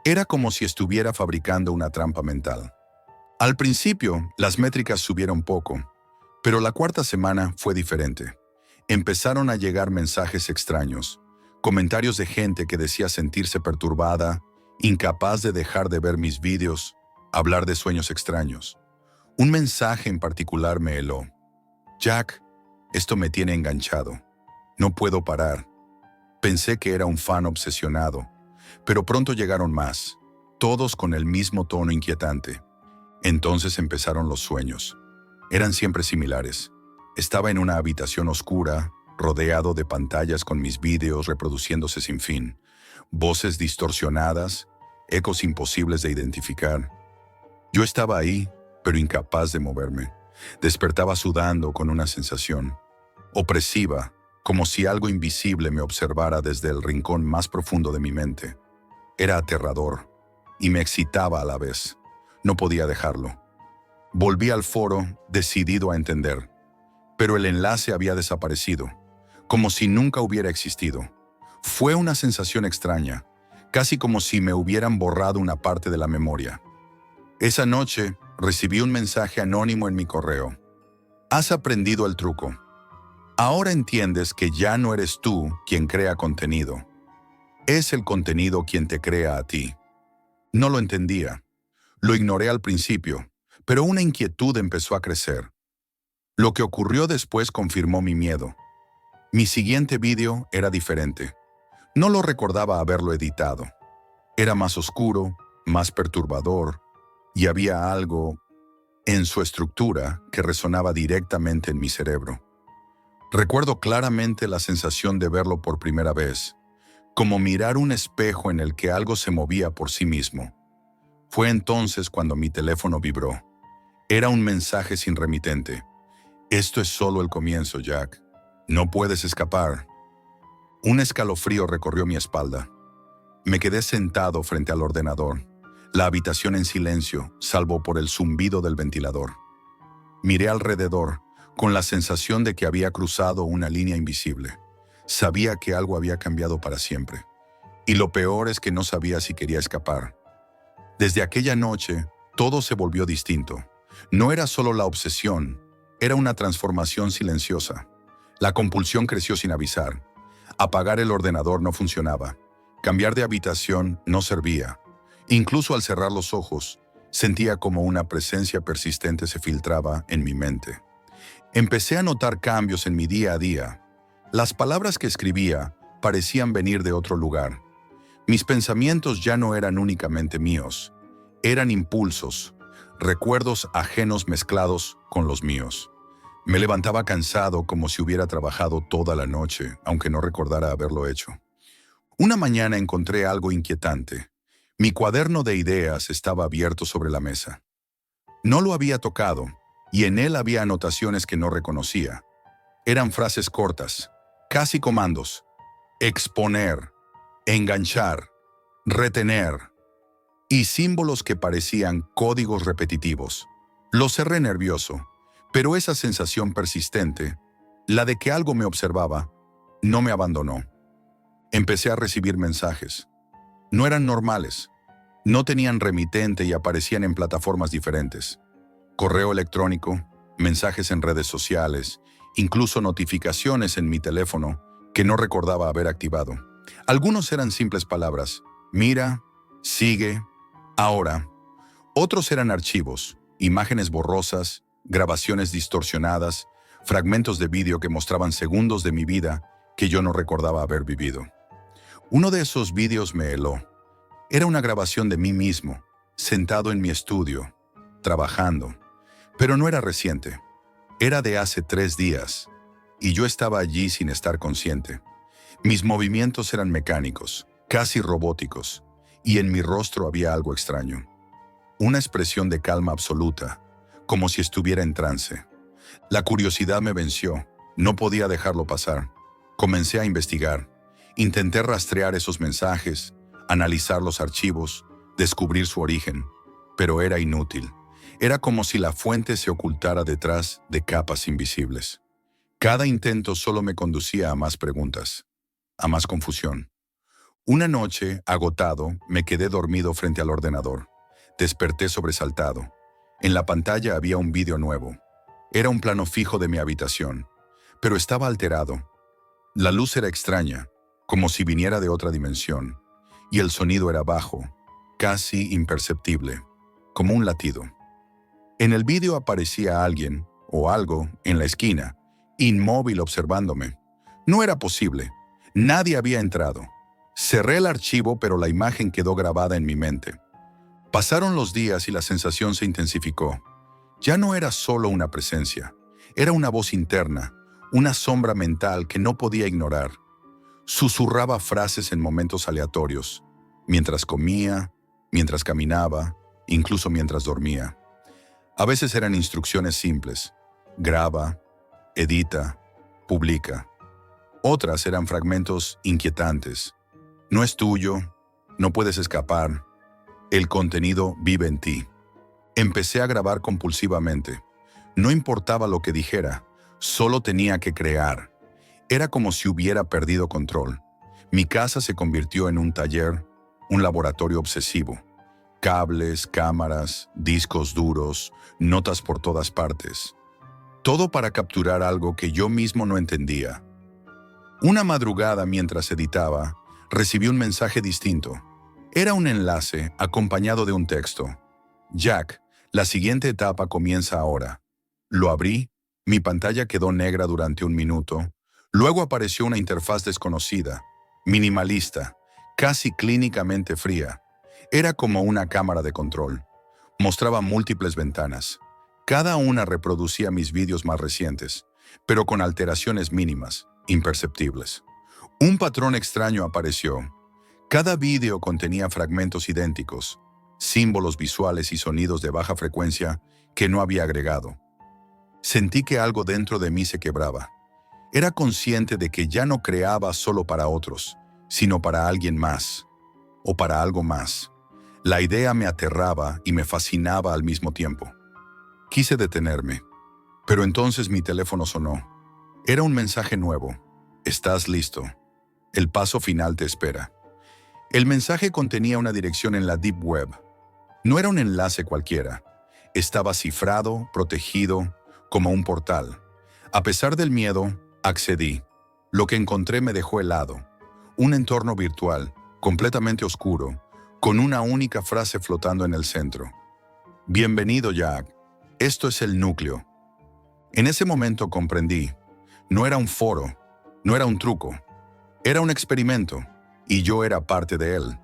Era como si estuviera fabricando una trampa mental. Al principio, las métricas subieron poco, pero la cuarta semana fue diferente. Empezaron a llegar mensajes extraños, comentarios de gente que decía sentirse perturbada, incapaz de dejar de ver mis vídeos, hablar de sueños extraños. Un mensaje en particular me heló. Jack, esto me tiene enganchado. No puedo parar. Pensé que era un fan obsesionado, pero pronto llegaron más, todos con el mismo tono inquietante. Entonces empezaron los sueños. Eran siempre similares. Estaba en una habitación oscura, rodeado de pantallas con mis vídeos reproduciéndose sin fin, voces distorsionadas, ecos imposibles de identificar. Yo estaba ahí, pero incapaz de moverme. Despertaba sudando con una sensación opresiva, como si algo invisible me observara desde el rincón más profundo de mi mente. Era aterrador y me excitaba a la vez. No podía dejarlo. Volví al foro, decidido a entender, pero el enlace había desaparecido, como si nunca hubiera existido. Fue una sensación extraña, casi como si me hubieran borrado una parte de la memoria. Esa noche recibí un mensaje anónimo en mi correo. Has aprendido el truco. Ahora entiendes que ya no eres tú quien crea contenido. Es el contenido quien te crea a ti. No lo entendía. Lo ignoré al principio, pero una inquietud empezó a crecer. Lo que ocurrió después confirmó mi miedo. Mi siguiente vídeo era diferente. No lo recordaba haberlo editado. Era más oscuro, más perturbador, y había algo en su estructura que resonaba directamente en mi cerebro. Recuerdo claramente la sensación de verlo por primera vez, como mirar un espejo en el que algo se movía por sí mismo. Fue entonces cuando mi teléfono vibró. Era un mensaje sin remitente. Esto es solo el comienzo, Jack. No puedes escapar. Un escalofrío recorrió mi espalda. Me quedé sentado frente al ordenador, la habitación en silencio, salvo por el zumbido del ventilador. Miré alrededor, con la sensación de que había cruzado una línea invisible. Sabía que algo había cambiado para siempre. Y lo peor es que no sabía si quería escapar. Desde aquella noche, todo se volvió distinto. No era solo la obsesión, era una transformación silenciosa. La compulsión creció sin avisar. Apagar el ordenador no funcionaba. Cambiar de habitación no servía. Incluso al cerrar los ojos, sentía como una presencia persistente se filtraba en mi mente. Empecé a notar cambios en mi día a día. Las palabras que escribía parecían venir de otro lugar. Mis pensamientos ya no eran únicamente míos. Eran impulsos, recuerdos ajenos mezclados con los míos. Me levantaba cansado como si hubiera trabajado toda la noche, aunque no recordara haberlo hecho. Una mañana encontré algo inquietante. Mi cuaderno de ideas estaba abierto sobre la mesa. No lo había tocado, y en él había anotaciones que no reconocía. Eran frases cortas, casi comandos. Exponer, enganchar, retener, y símbolos que parecían códigos repetitivos. Lo cerré nervioso, pero esa sensación persistente, la de que algo me observaba, no me abandonó. Empecé a recibir mensajes. No eran normales. No tenían remitente y aparecían en plataformas diferentes. Correo electrónico, mensajes en redes sociales, incluso notificaciones en mi teléfono que no recordaba haber activado. Algunos eran simples palabras. Mira, sigue, ahora. Otros eran archivos, imágenes borrosas, grabaciones distorsionadas, fragmentos de vídeo que mostraban segundos de mi vida que yo no recordaba haber vivido. Uno de esos vídeos me heló. Era una grabación de mí mismo, sentado en mi estudio, trabajando. Pero no era reciente. Era de hace 3 días, y yo estaba allí sin estar consciente. Mis movimientos eran mecánicos, casi robóticos, y en mi rostro había algo extraño. Una expresión de calma absoluta, como si estuviera en trance. La curiosidad me venció. No podía dejarlo pasar. Comencé a investigar. Intenté rastrear esos mensajes, analizar los archivos, descubrir su origen, pero era inútil. Era como si la fuente se ocultara detrás de capas invisibles. Cada intento solo me conducía a más preguntas, a más confusión. Una noche, agotado, me quedé dormido frente al ordenador. Desperté sobresaltado. En la pantalla había un vídeo nuevo. Era un plano fijo de mi habitación, pero estaba alterado. La luz era extraña, como si viniera de otra dimensión, y el sonido era bajo, casi imperceptible, como un latido. En el vídeo aparecía alguien, o algo, en la esquina, inmóvil observándome. No era posible. Nadie había entrado. Cerré el archivo, pero la imagen quedó grabada en mi mente. Pasaron los días y la sensación se intensificó. Ya no era solo una presencia. Era una voz interna, una sombra mental que no podía ignorar. Susurraba frases en momentos aleatorios, mientras comía, mientras caminaba, incluso mientras dormía. A veces eran instrucciones simples: graba, edita, publica. Otras eran fragmentos inquietantes: no es tuyo, no puedes escapar, el contenido vive en ti. Empecé a grabar compulsivamente. No importaba lo que dijera, solo tenía que crear. Era como si hubiera perdido control. Mi casa se convirtió en un taller, un laboratorio obsesivo. Cables, cámaras, discos duros, notas por todas partes. Todo para capturar algo que yo mismo no entendía. Una madrugada, mientras editaba, recibí un mensaje distinto. Era un enlace acompañado de un texto. Jack, la siguiente etapa comienza ahora. Lo abrí, mi pantalla quedó negra durante un minuto. Luego apareció una interfaz desconocida, minimalista, casi clínicamente fría. Era como una cámara de control. Mostraba múltiples ventanas. Cada una reproducía mis vídeos más recientes, pero con alteraciones mínimas, imperceptibles. Un patrón extraño apareció. Cada vídeo contenía fragmentos idénticos, símbolos visuales y sonidos de baja frecuencia que no había agregado. Sentí que algo dentro de mí se quebraba. Era consciente de que ya no creaba solo para otros, sino para alguien más, o para algo más. La idea me aterraba y me fascinaba al mismo tiempo. Quise detenerme, pero entonces mi teléfono sonó. Era un mensaje nuevo. ¿Estás listo? El paso final te espera. El mensaje contenía una dirección en la Deep Web. No era un enlace cualquiera. Estaba cifrado, protegido, como un portal. A pesar del miedo, accedí. Lo que encontré me dejó helado. Un entorno virtual, completamente oscuro, con una única frase flotando en el centro. Bienvenido, Jack. Esto es el núcleo. En ese momento comprendí. No era un foro, no era un truco. Era un experimento, y yo era parte de él.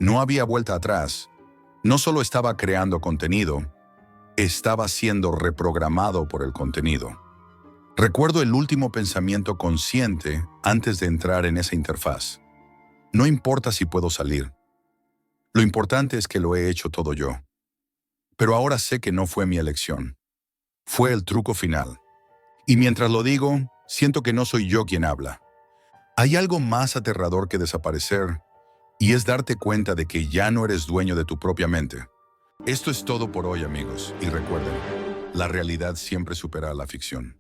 No había vuelta atrás. No solo estaba creando contenido, estaba siendo reprogramado por el contenido. Recuerdo el último pensamiento consciente antes de entrar en esa interfaz. No importa si puedo salir. Lo importante es que lo he hecho todo yo. Pero ahora sé que no fue mi elección. Fue el truco final. Y mientras lo digo, siento que no soy yo quien habla. Hay algo más aterrador que desaparecer, y es darte cuenta de que ya no eres dueño de tu propia mente. Esto es todo por hoy, amigos, y recuerden, la realidad siempre supera a la ficción.